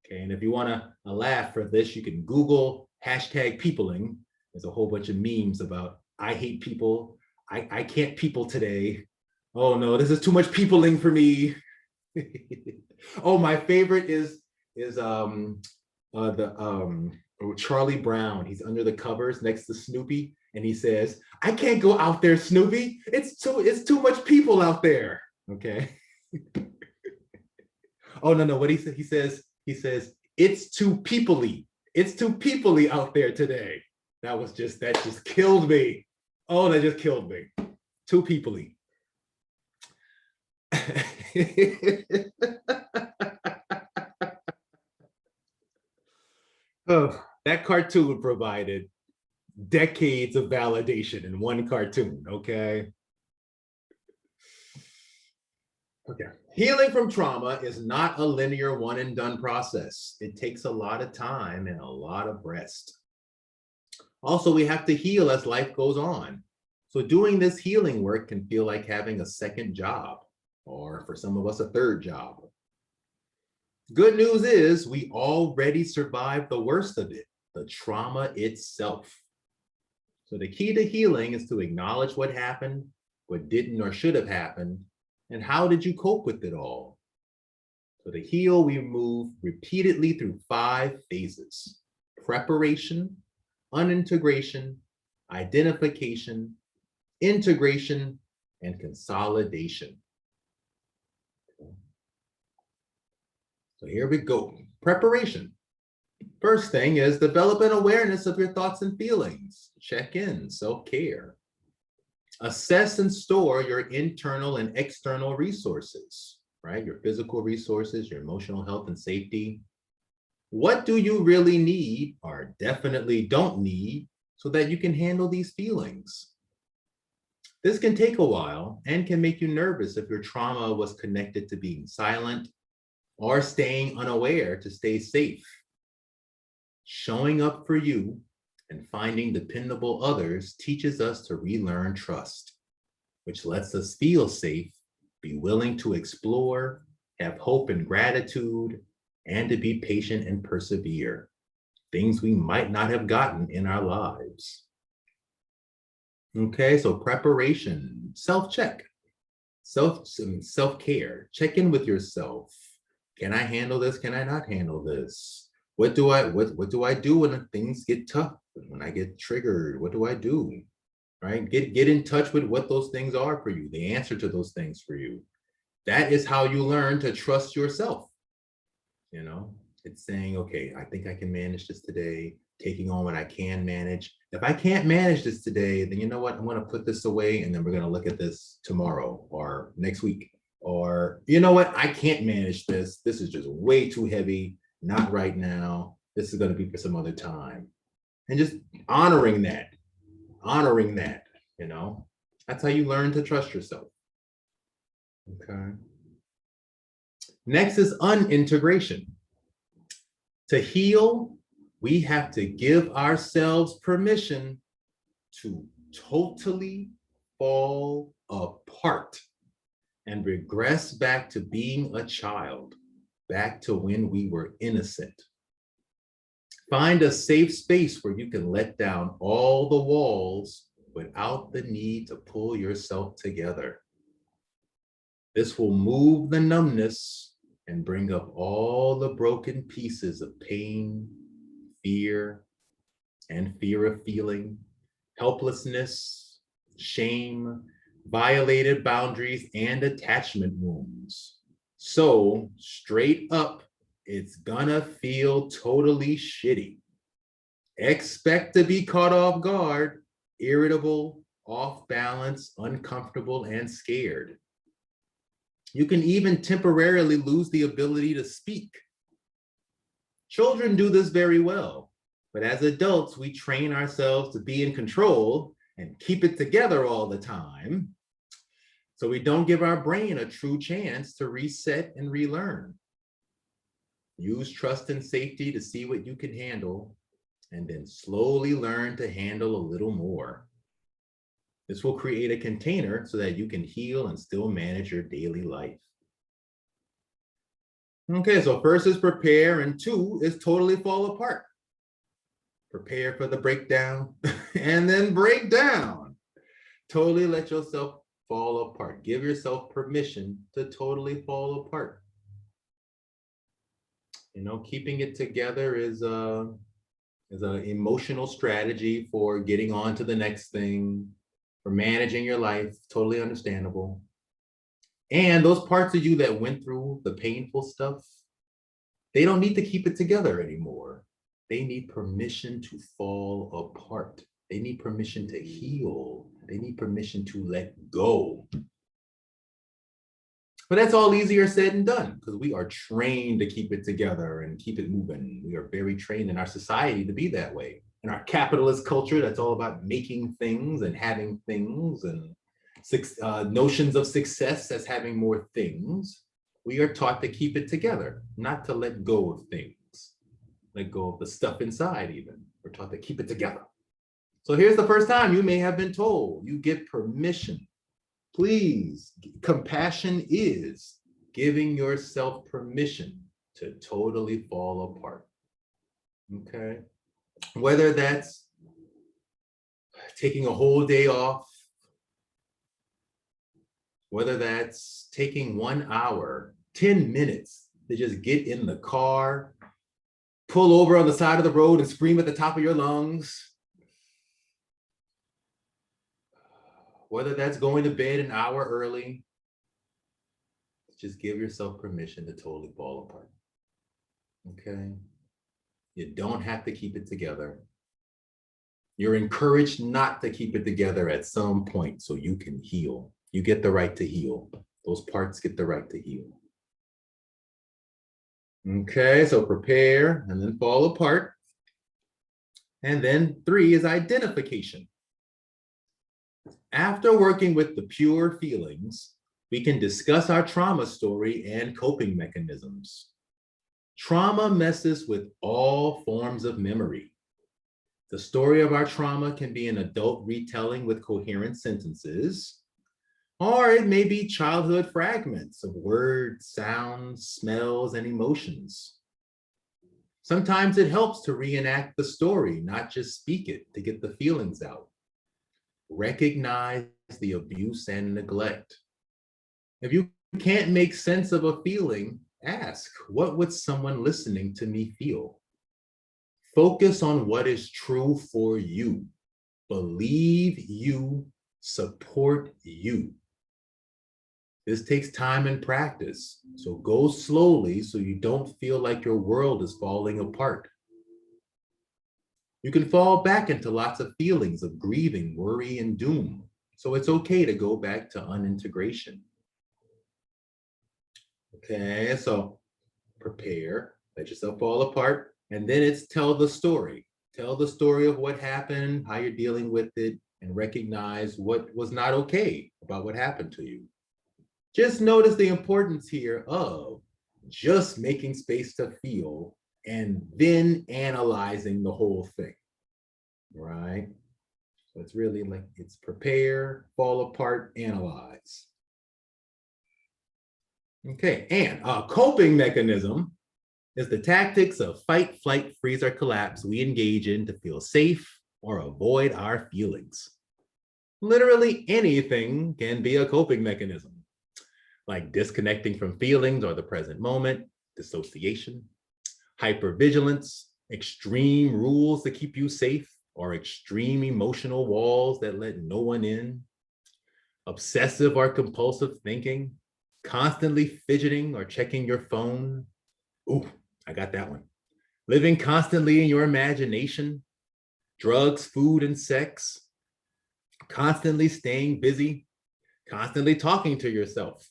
Okay, and if you want to laugh for this, you can Google #peopling. There's a whole bunch of memes about I hate people, I can't people today. Oh no, this is too much peopling for me. Oh, my favorite is Charlie Brown. He's under the covers next to Snoopy, and he says, "I can't go out there, Snoopy. It's too much people out there." Okay. Oh no, what he said? He says, "It's too peoply. It's too peoply out there today." That just killed me. Oh, that just killed me. Too peoply. Oh, that cartoon provided decades of validation in one cartoon, okay? Okay. Healing from trauma is not a linear one and done process. It takes a lot of time and a lot of rest. Also, we have to heal as life goes on. So doing this healing work can feel like having a second job, or for some of us, a third job. Good news is we already survived the worst of it, the trauma itself. So the key to healing is to acknowledge what happened, what didn't or should have happened, and how did you cope with it all? So to heal, we move repeatedly through 5 phases: preparation, unintegration, identification, integration, and consolidation. So here we go. Preparation. First thing is develop an awareness of your thoughts and feelings. Check in, self-care. Assess and store your internal and external resources, right? Your physical resources, your emotional health and safety. What do you really need or definitely don't need so that you can handle these feelings? This can take a while and can make you nervous if your trauma was connected to being silent or staying unaware to stay safe. Showing up for you and finding dependable others teaches us to relearn trust, which lets us feel safe, be willing to explore, have hope and gratitude, and to be patient and persevere, things we might not have gotten in our lives. Okay, so preparation, self-check, self-care, check in with yourself. Can I handle this? Can I not handle this? What do I do when things get tough? When I get triggered, what do I do? Right? Get in touch with what those things are for you, the answer to those things for you. That is how you learn to trust yourself. You know, it's saying, okay, I think I can manage this today, taking on what I can manage. If I can't manage this today, then you know what? I'm going to put this away and then we're going to look at this tomorrow or next week. Or, you know what? I can't manage this. This is just way too heavy. Not right now. This is going to be for some other time. And just honoring that, you know, that's how you learn to trust yourself. Okay. Next is unintegration. To heal, we have to give ourselves permission to totally fall apart and regress back to being a child, back to when we were innocent. Find a safe space where you can let down all the walls without the need to pull yourself together. This will move the numbness and bring up all the broken pieces of pain, fear, and fear of feeling, helplessness, shame, violated boundaries, and attachment wounds. So straight up, it's gonna feel totally shitty. Expect to be caught off guard, irritable, off balance, uncomfortable, and scared. You can even temporarily lose the ability to speak. Children do this very well, but as adults, we train ourselves to be in control and keep it together all the time, so we don't give our brain a true chance to reset and relearn. Use trust and safety to see what you can handle, and then slowly learn to handle a little more. This will create a container so that you can heal and still manage your daily life. Okay, so first is prepare, and 2 is totally fall apart. Prepare for the breakdown and then break down. Totally let yourself fall apart. Give yourself permission to totally fall apart. You know, keeping it together is an emotional strategy for getting on to the next thing, for managing your life. Totally understandable. And those parts of you that went through the painful stuff, they don't need to keep it together anymore. They need permission to fall apart. They need permission to heal. They need permission to let go. But that's all easier said than done, because we are trained to keep it together and keep it moving. We are very trained in our society to be that way. In our capitalist culture, that's all about making things and having things, and notions of success as having more things. We are taught to keep it together, not to let go of things. Let go of the stuff inside even. We're taught to keep it together. So here's the first time you may have been told, you get permission. Please, compassion is giving yourself permission to totally fall apart. Okay? Whether that's taking a whole day off, whether that's taking 1 hour, 10 minutes to just get in the car, pull over on the side of the road and scream at the top of your lungs. Whether that's going to bed an hour early, just give yourself permission to totally fall apart. Okay? You don't have to keep it together. You're encouraged not to keep it together at some point so you can heal. You get the right to heal. Those parts get the right to heal. Okay, so prepare and then fall apart. And then 3 is identification. After working with the pure feelings, we can discuss our trauma story and coping mechanisms. Trauma messes with all forms of memory. The story of our trauma can be an adult retelling with coherent sentences, or it may be childhood fragments of words, sounds, smells, and emotions. Sometimes it helps to reenact the story, not just speak it, to get the feelings out. Recognize the abuse and neglect. If you can't make sense of a feeling, ask, what would someone listening to me feel? Focus on what is true for you. Believe you, support you. This takes time and practice, so go slowly so you don't feel like your world is falling apart. You can fall back into lots of feelings of grieving, worry, and doom, so it's okay to go back to unintegration. Okay, so prepare, let yourself fall apart, and then it's tell the story. Tell the story of what happened, how you're dealing with it, and recognize what was not okay about what happened to you. Just notice the importance here of just making space to feel and then analyzing the whole thing, right? So it's really like, it's prepare, fall apart, analyze. Okay, and a coping mechanism is the tactics of fight, flight, freeze, or collapse we engage in to feel safe or avoid our feelings. Literally anything can be a coping mechanism, like disconnecting from feelings or the present moment, dissociation, hypervigilance, extreme rules to keep you safe, or extreme emotional walls that let no one in, obsessive or compulsive thinking, constantly fidgeting or checking your phone. Ooh, I got that one. Living constantly in your imagination, drugs, food, and sex, constantly staying busy, constantly talking to yourself,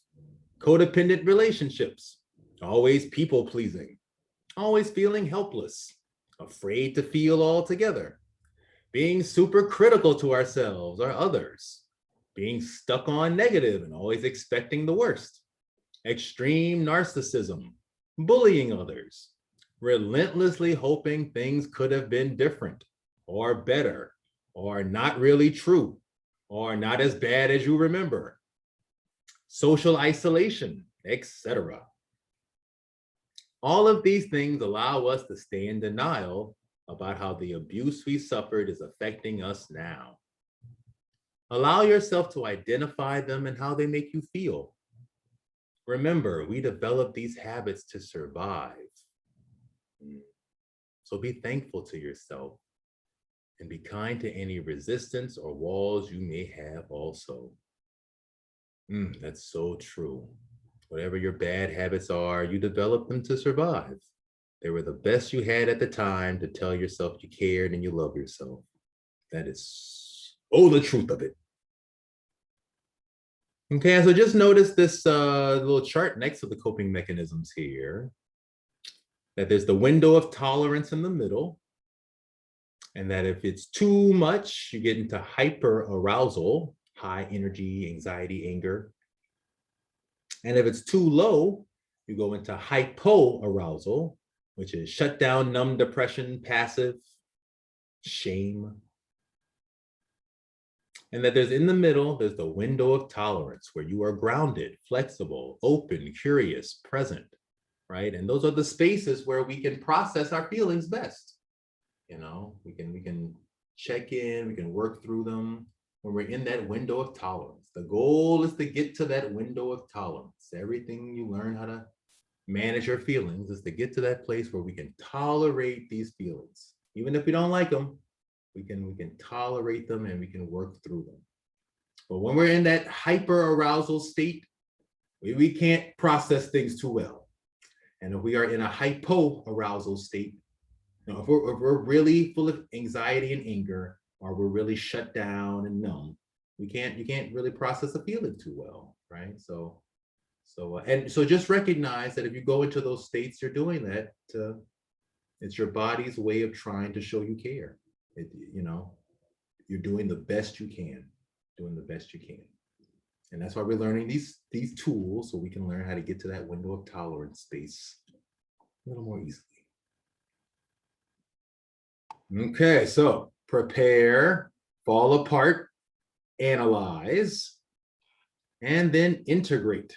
codependent relationships, always people pleasing, always feeling helpless, afraid to feel altogether, being super critical to ourselves or others, being stuck on negative and always expecting the worst, extreme narcissism, bullying others, relentlessly hoping things could have been different or better or not really true or not as bad as you remember, social isolation, etc. All of these things allow us to stay in denial about how the abuse we suffered is affecting us now. Allow yourself to identify them and how they make you feel. Remember, we develop these habits to survive. So be thankful to yourself and be kind to any resistance or walls you may have also. That's so true. Whatever your bad habits are, you develop them to survive. They were the best you had at the time to tell yourself you cared and you love yourself. That is, the truth of it. Okay, so just notice this little chart next to the coping mechanisms here, that there's the window of tolerance in the middle, and that if it's too much, you get into hyper arousal, high energy, anxiety, anger. And if it's too low, you go into hypoarousal, which is shut down, numb, depression, passive, shame. And that there's in the middle, there's the window of tolerance where you are grounded, flexible, open, curious, present, right? And those are the spaces where we can process our feelings best. You know, we can check in, we can work through them when we're in that window of tolerance. The goal is to get to that window of tolerance. Everything you learn how to manage your feelings is to get to that place where we can tolerate these feelings. Even if we don't like them, we can tolerate them and we can work through them. But when we're in that hyper arousal state, we can't process things too well. And if we are in a hypo arousal state, you know, if we're really full of anxiety and anger, or we're really shut down and numb, you can't really process a feeling too well, right? So just recognize that if you go into those states, you're doing that. It's your body's way of trying to show you care. You're doing the best you can, and that's why we're learning these tools, so we can learn how to get to that window of tolerance space a little more easily. Okay, so prepare, fall apart, analyze, and then integrate.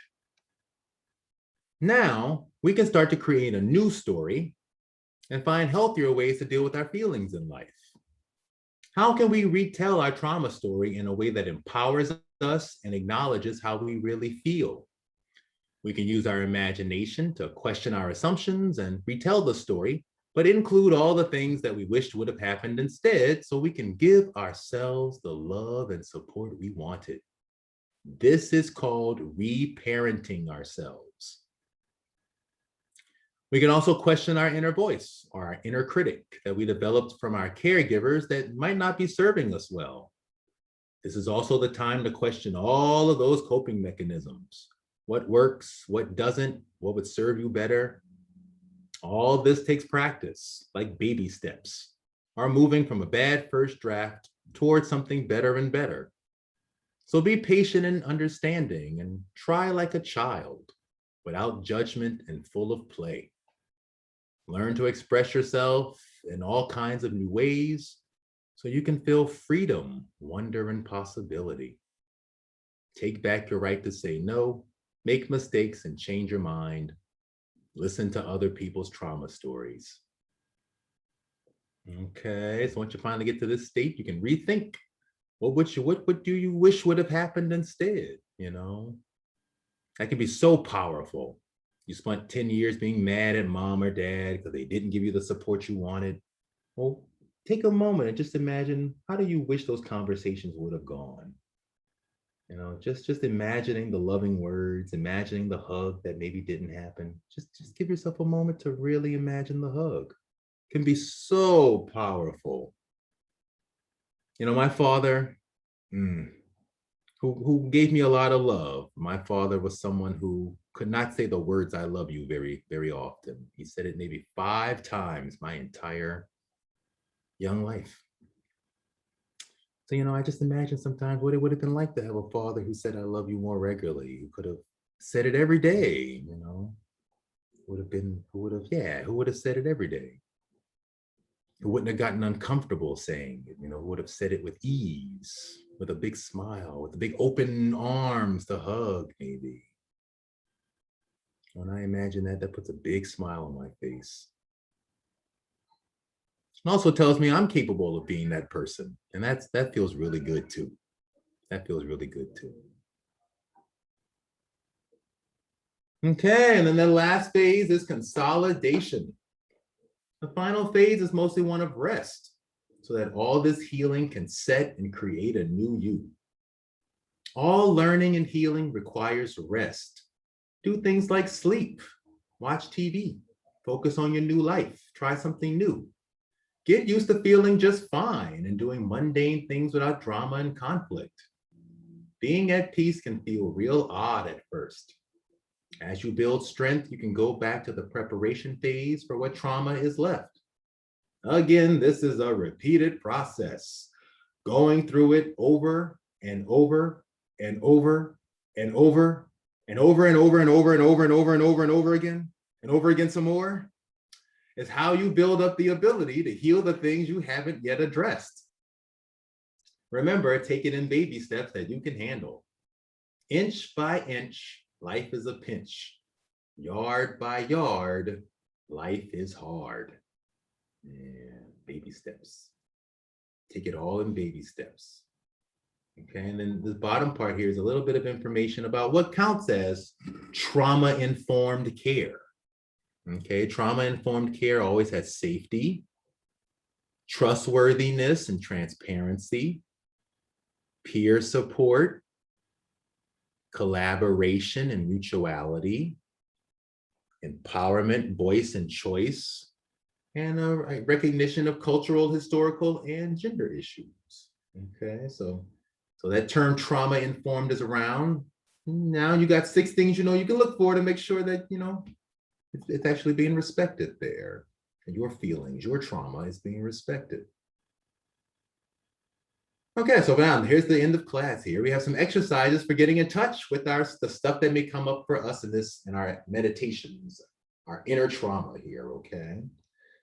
Now we can start to create a new story and find healthier ways to deal with our feelings in life. How can we retell our trauma story in a way that empowers us and acknowledges how we really feel? We can use our imagination to question our assumptions and retell the story, but include all the things that we wished would have happened instead, so we can give ourselves the love and support we wanted. This is called reparenting ourselves. We can also question our inner voice, or our inner critic that we developed from our caregivers that might not be serving us well. This is also the time to question all of those coping mechanisms. What works, what doesn't, what would serve you better? All this takes practice, like baby steps, or moving from a bad first draft towards something better and better. So be patient and understanding and try like a child, without judgment and full of play. Learn to express yourself in all kinds of new ways so you can feel freedom, wonder, and possibility. Take back your right to say no, make mistakes, and change your mind. Listen to other people's trauma stories. Okay, so once you finally get to this state, you can rethink What do you wish would have happened instead? You know, that can be so powerful. You spent 10 years being mad at mom or dad because they didn't give you the support you wanted. Well, take a moment and just imagine, how do you wish those conversations would have gone? You know, just imagining the loving words, imagining the hug that maybe didn't happen. Just give yourself a moment to really imagine the hug. It can be so powerful. You know, my father, who gave me a lot of love. My father was someone who could not say the words "I love you" very, very often. He said it maybe 5 times my entire young life. So, you know, I just imagine sometimes what it would have been like to have a father who said "I love you" more regularly, who could have said it every day, you know. Who would have said it every day? Who wouldn't have gotten uncomfortable saying it, you know, who would have said it with ease, with a big smile, with the big open arms to hug, maybe. When I imagine that, that puts a big smile on my face. It also tells me I'm capable of being that person. And that feels really good too. That feels really good too. Okay, and then the last phase is consolidation. The final phase is mostly one of rest, so that all this healing can set and create a new you. All learning and healing requires rest. Do things like sleep, watch TV, focus on your new life, try something new. Get used to feeling just fine and doing mundane things without drama and conflict. Being at peace can feel real odd at first. As you build strength, you can go back to the preparation phase for what trauma is left. Again, this is a repeated process, going through it over and over and over and over and over and over and over and over and over and over and over again and over again some more. Is how you build up the ability to heal the things you haven't yet addressed. Remember, take it in baby steps that you can handle. Inch by inch, life is a pinch. Yard by yard, life is hard. Yeah, baby steps. Take it all in baby steps. Okay, and then the bottom part here is a little bit of information about what counts as trauma-informed care. Okay, trauma-informed care always has safety, trustworthiness and transparency, peer support, collaboration and mutuality, empowerment, voice and choice, and a recognition of cultural, historical, and gender issues. Okay, so that term trauma-informed is around. Now you got 6 things you know you can look for to make sure that, you know, it's actually being respected there. And your feelings, your trauma is being respected. Okay, so now here's the end of class here. We have some exercises for getting in touch with the stuff that may come up for us in our meditations, our inner trauma here, okay?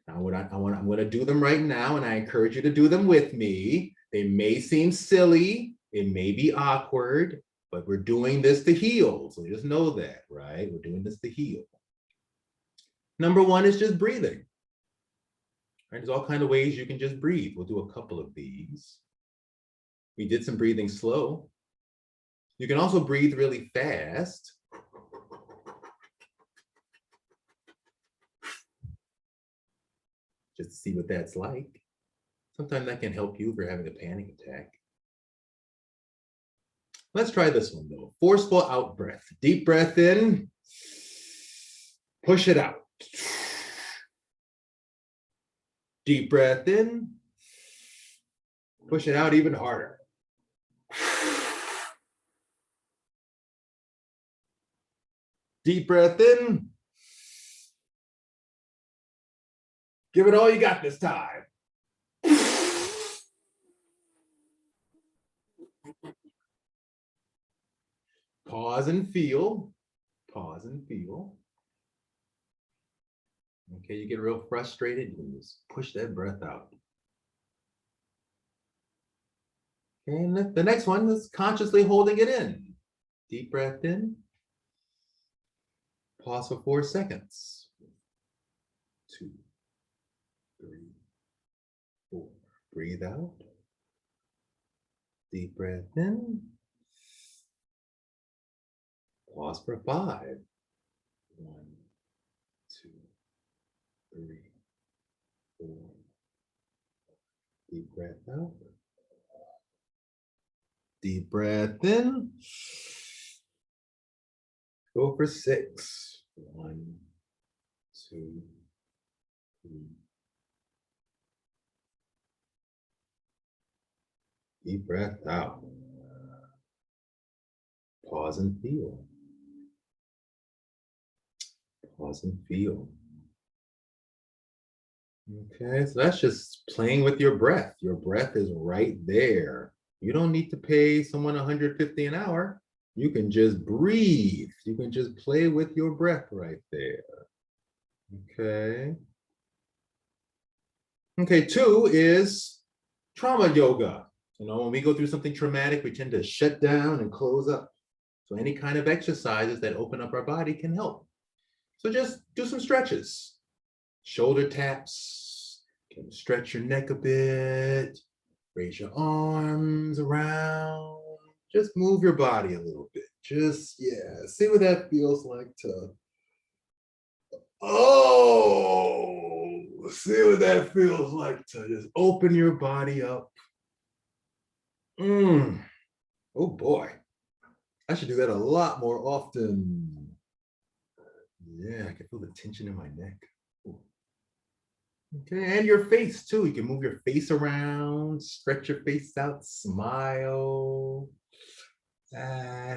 Now I'm gonna do them right now, and I encourage you to do them with me. They may seem silly, it may be awkward, but we're doing this to heal. So just know that, right? We're doing this to heal. Number 1 is just breathing. Right? There's all kinds of ways you can just breathe. We'll do a couple of these. We did some breathing slow. You can also breathe really fast. Just to see what that's like. Sometimes that can help you if you're having a panic attack. Let's try this one though. Forceful out breath. Deep breath in, push it out. Deep breath in, push it out even harder. Deep breath in. Give it all you got this time. Pause and feel. Pause and feel. Okay, you get real frustrated, you can just push that breath out. Okay, and the next one is consciously holding it in. Deep breath in. Pause for 4 seconds. 2, 3, 4. Breathe out. Deep breath in. Pause for 5. 1, 2, 3, 4. Deep breath out. Deep breath in. Go for 6. 1, 2, 3. Deep breath out. Pause and feel. Pause and feel. Okay, so that's just playing with your breath. Your breath is right there. You don't need to pay someone $150 an hour. You can just breathe. You can just play with your breath right there. Okay. Okay, 2 is trauma yoga. You know, when we go through something traumatic, we tend to shut down and close up. So any kind of exercises that open up our body can help. So just do some stretches. Shoulder taps, can stretch your neck a bit, raise your arms around, just move your body a little bit. Just, yeah, see what that feels like to, see what that feels like to just open your body up. Oh boy, I should do that a lot more often. Yeah, I can feel the tension in my neck. Ooh. Okay, and your face too. You can move your face around, stretch your face out, smile.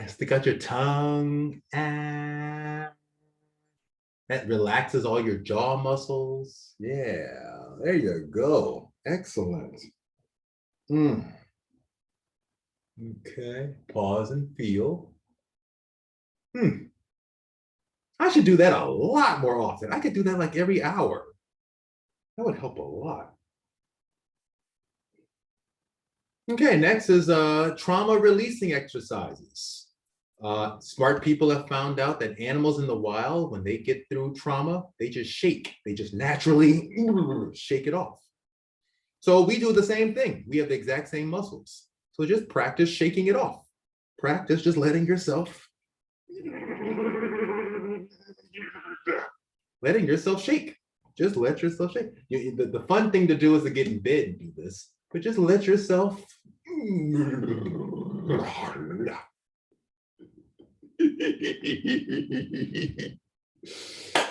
Stick out your tongue. That relaxes all your jaw muscles. Yeah, there you go. Excellent. Okay, pause and feel. I should do that a lot more often. I could do that like every hour. That would help a lot. Okay, next is trauma releasing exercises. Smart people have found out that animals in the wild, when they get through trauma, they just shake. They just naturally shake it off. So we do the same thing. We have the exact same muscles. So just practice shaking it off. Practice just letting yourself shake. Just let yourself shake. The fun thing to do is to get in bed and do this, but just let yourself.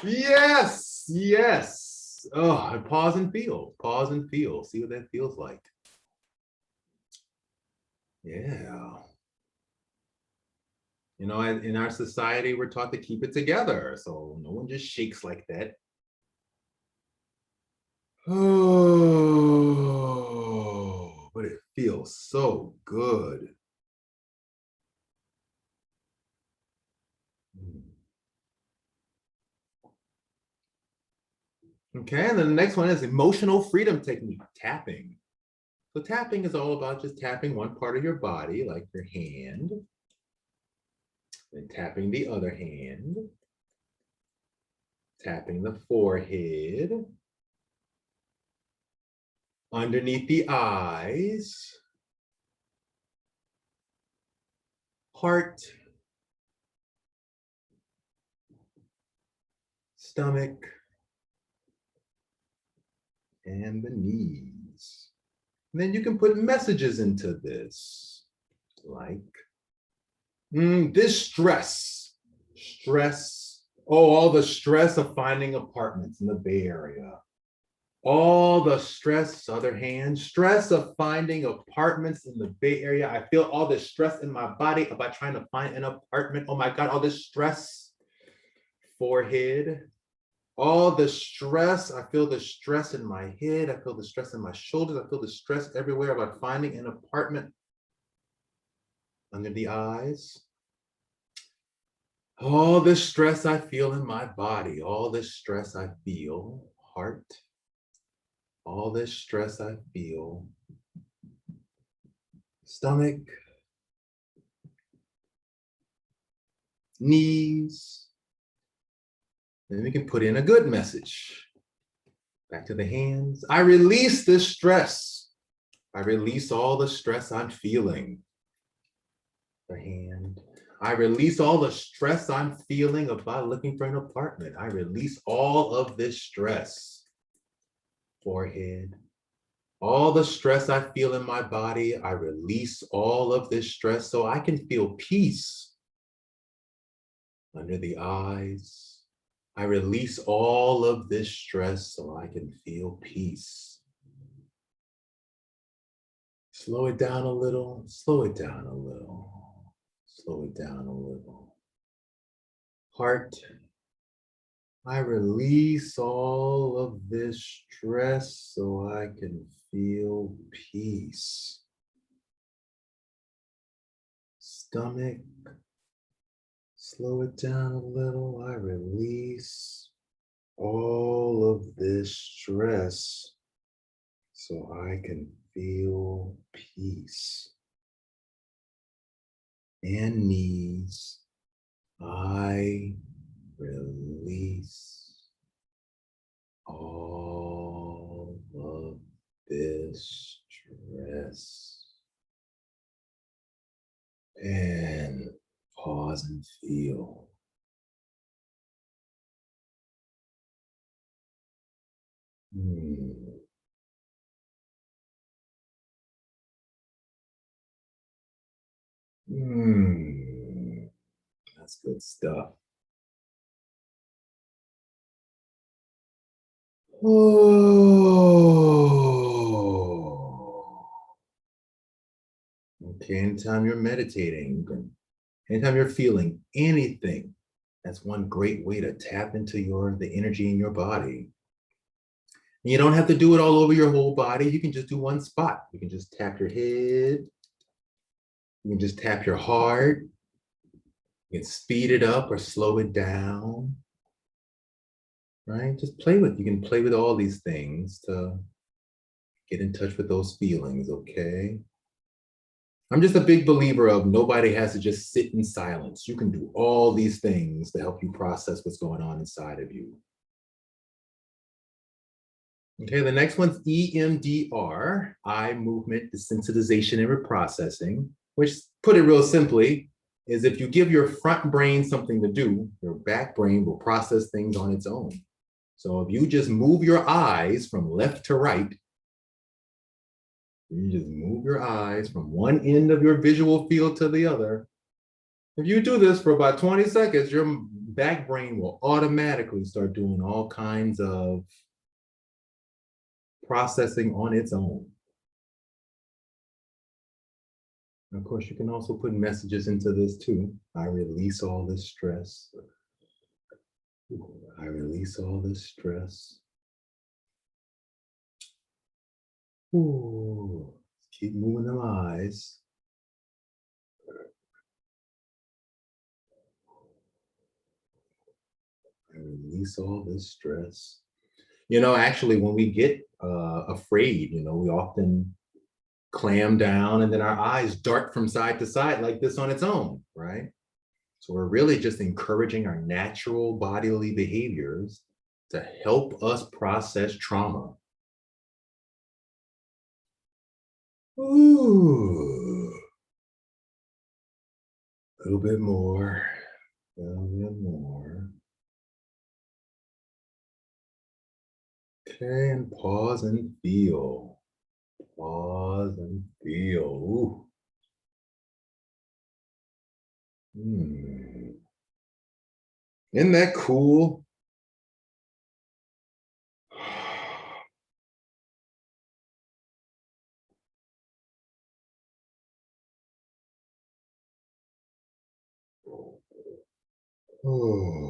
Yes, yes. Oh, and pause and feel. Pause and feel. See what that feels like. Yeah. You know, in our society, we're taught to keep it together. So no one just shakes like that. Oh, but it feels so good. Okay, and then the next one is emotional freedom technique, tapping. So tapping is all about just tapping one part of your body, like your hand, then tapping the other hand, tapping the forehead, underneath the eyes, heart, stomach, and the knees. And then you can put messages into this, like this stress, all the stress of finding apartments in the Bay Area. All the stress, other hand, stress of finding apartments in the Bay Area. I feel all this stress in my body about trying to find an apartment. Oh my God, all this stress, forehead. All the stress, I feel the stress in my head, I feel the stress in my shoulders, I feel the stress everywhere about finding an apartment. Under the eyes. All the stress I feel in my body, all the stress I feel, heart. All this stress I feel, stomach, knees. Then we can put in a good message. Back to the hands. I release this stress. I release all the stress I'm feeling. The hand. I release all the stress I'm feeling about looking for an apartment. I release all of this stress. Forehead. All the stress I feel in my body, I release all of this stress so I can feel peace. Under the eyes, I release all of this stress so I can feel peace. Slow it down a little, slow it down a little, slow it down a little. Heart, I release all of this stress so I can feel peace. Stomach, slow it down a little. I release all of this stress so I can feel peace. And knees, I release all of this stress. And pause and feel. That's good stuff. Oh. Okay, anytime you're meditating, anytime you're feeling anything, that's one great way to tap into the energy in your body. And you don't have to do it all over your whole body. You can just do one spot. You can just tap your head. You can just tap your heart. You can speed it up or slow it down. Right? Just you can play with all these things to get in touch with those feelings, okay? I'm just a big believer of nobody has to just sit in silence. You can do all these things to help you process what's going on inside of you. Okay, the next one's EMDR, eye movement desensitization and reprocessing, which, put it real simply, is if you give your front brain something to do, your back brain will process things on its own. So if you just move your eyes from left to right, you just move your eyes from one end of your visual field to the other. If you do this for about 20 seconds, your back brain will automatically start doing all kinds of processing on its own. And of course, you can also put messages into this too. I release all this stress. I release all this stress. Ooh, keep moving them eyes. I release all this stress. You know, actually, when we get afraid, you know, we often clam down and then our eyes dart from side to side like this on its own, right? So we're really just encouraging our natural bodily behaviors to help us process trauma. Ooh. A little bit more. A little bit more. Okay, and pause and feel. Pause and feel. Ooh. Isn't that cool? Oh.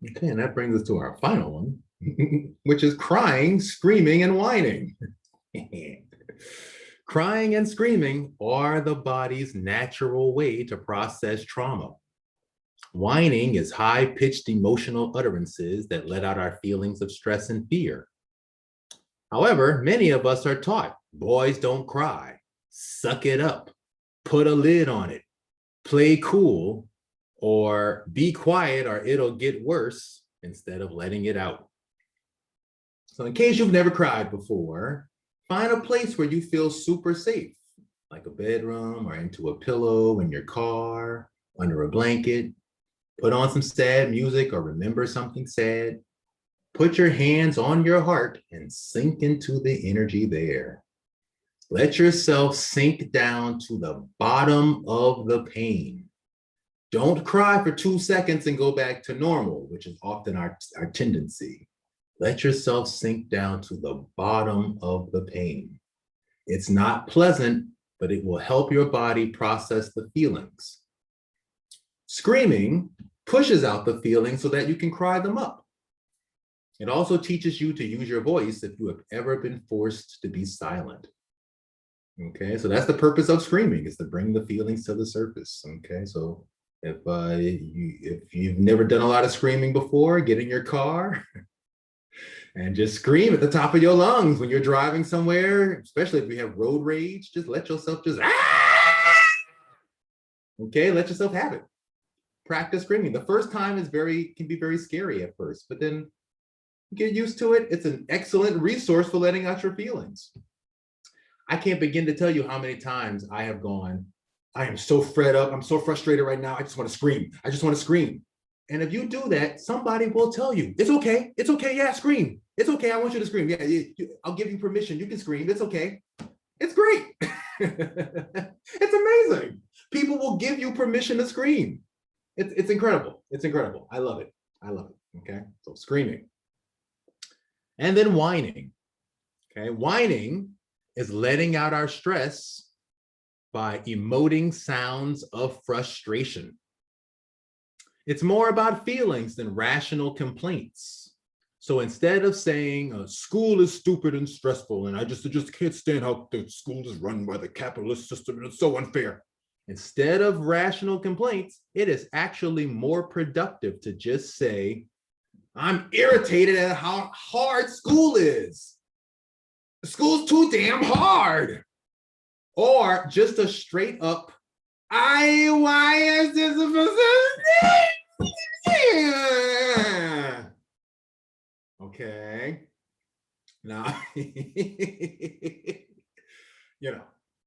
Okay, and that brings us to our final one, which is crying, screaming, and whining. Crying and screaming are the body's natural way to process trauma. Whining is high-pitched emotional utterances that let out our feelings of stress and fear. However, many of us are taught, boys don't cry, suck it up, put a lid on it, play cool, or be quiet or it'll get worse instead of letting it out. So in case you've never cried before, find a place where you feel super safe, like a bedroom or into a pillow in your car, under a blanket. Put on some sad music or remember something sad. Put your hands on your heart and sink into the energy there. Let yourself sink down to the bottom of the pain. Don't cry for 2 seconds and go back to normal, which is often our tendency. Let yourself sink down to the bottom of the pain. It's not pleasant, but it will help your body process the feelings. Screaming pushes out the feelings so that you can cry them up. It also teaches you to use your voice if you have ever been forced to be silent. Okay, so that's the purpose of screaming, is to bring the feelings to the surface. Okay, so if you've never done a lot of screaming before, get in your car and just scream at the top of your lungs when you're driving somewhere, especially if you have road rage. Just let yourself just, okay, let yourself have it. Practice screaming. The first time can be very scary at first, but then you get used to it. It's an excellent resource for letting out your feelings. I can't begin to tell you how many times I have gone, I am so fed up, I'm so frustrated right now, I just want to scream. I just want to scream. And if you do that, somebody will tell you, it's okay, yeah, scream. It's okay, I want you to scream. Yeah, I'll give you permission, you can scream, it's okay. It's great. It's amazing. People will give you permission to scream. It's incredible. It's incredible. I love it. I love it. Okay. So screaming. And then whining. Okay. Whining is letting out our stress by emoting sounds of frustration. It's more about feelings than rational complaints. So instead of saying school is stupid and stressful, and I just can't stand how the school is run by the capitalist system and it's so unfair. Instead of rational complaints, it is actually more productive to just say, I'm irritated at how hard school is. School's too damn hard. Or just a straight up, why is this a okay. Now,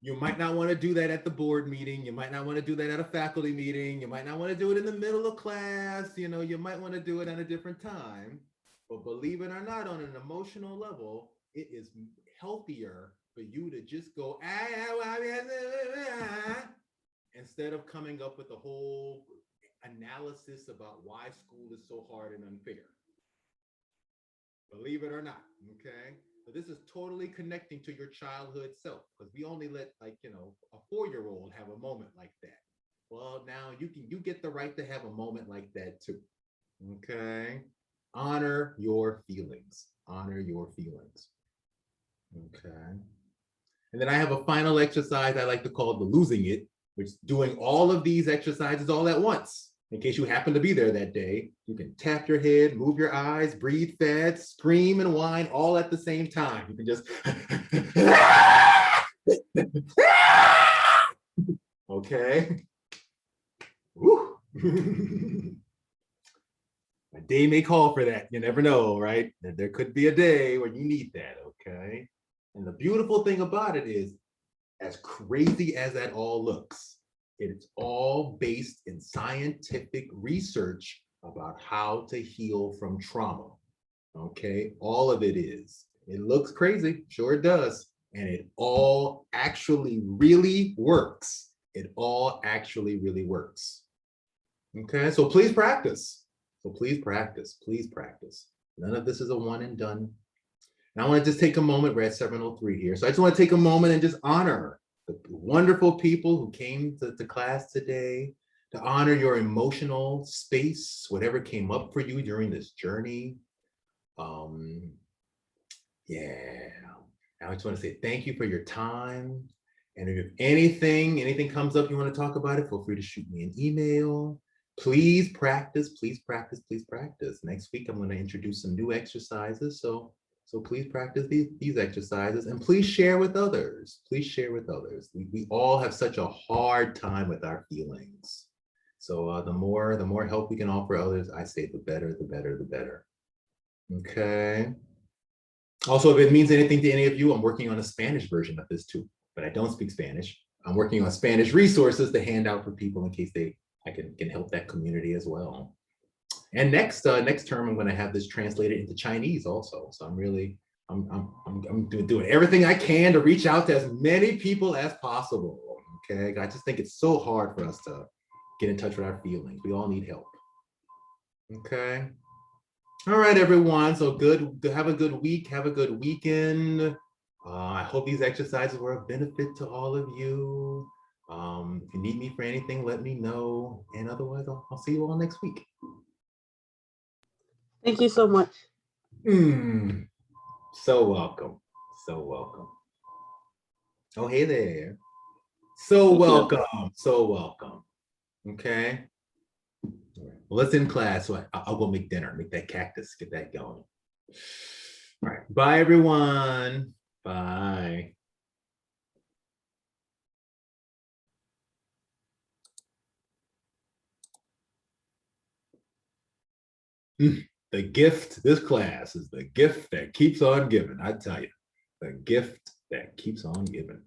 you might not want to do that at the board meeting. You might not want to do that at a faculty meeting. You might not want to do it in the middle of class. You might want to do it at a different time. But believe it or not, on an emotional level, it is healthier for you to just go, instead of coming up with a whole analysis about why school is so hard and unfair. Believe it or not, okay? So this is totally connecting to your childhood self, because we only let a 4-year-old have a moment like that. Well, now you get the right to have a moment like that too. Okay. Honor your feelings. Honor your feelings. Okay. And then I have a final exercise I like to call the losing it, which is doing all of these exercises all at once. In case you happen to be there that day, you can tap your head, move your eyes, breathe fast, scream and whine all at the same time. You can just, okay. A day may call for that. You never know, right? There could be a day where you need that, okay? And the beautiful thing about it is, as crazy as that all looks, it's all based in scientific research about how to heal from trauma. Okay, all of it is. It looks crazy, sure it does. And it all actually really works. It all actually really works. Okay, so please practice. So please practice, please practice. None of this is a one and done. And I want to just take a moment, we're at 7:03 here. So I just want to take a moment and just honor the wonderful people who came to class today, to honor your emotional space, whatever came up for you during this journey. Yeah, I just want to say thank you for your time. And if anything comes up you want to talk about it, feel free to shoot me an email. Please practice, please practice, please practice. Next week, I'm going to introduce some new exercises. So please practice these exercises, and please share with others. Please share with others. We all have such a hard time with our feelings. So the more help we can offer others, I say the better, the better, the better. Okay. Also, if it means anything to any of you, I'm working on a Spanish version of this too, but I don't speak Spanish. I'm working on Spanish resources to hand out for people in case I can help that community as well. And next term, I'm going to have this translated into Chinese also. So I'm doing everything I can to reach out to as many people as possible. Okay, I just think it's so hard for us to get in touch with our feelings. We all need help. Okay. All right, everyone. So good. Have a good week. Have a good weekend. I hope these exercises were of benefit to all of you. If you need me for anything, let me know. And otherwise, I'll see you all next week. Thank you so much. So welcome. So welcome. Oh, hey there. So welcome. So welcome. Okay. Well, let's end class. So I'll go make dinner, make that cactus, get that going. All right. Bye, everyone. Bye. The gift, this class is the gift that keeps on giving. I tell you, the gift that keeps on giving.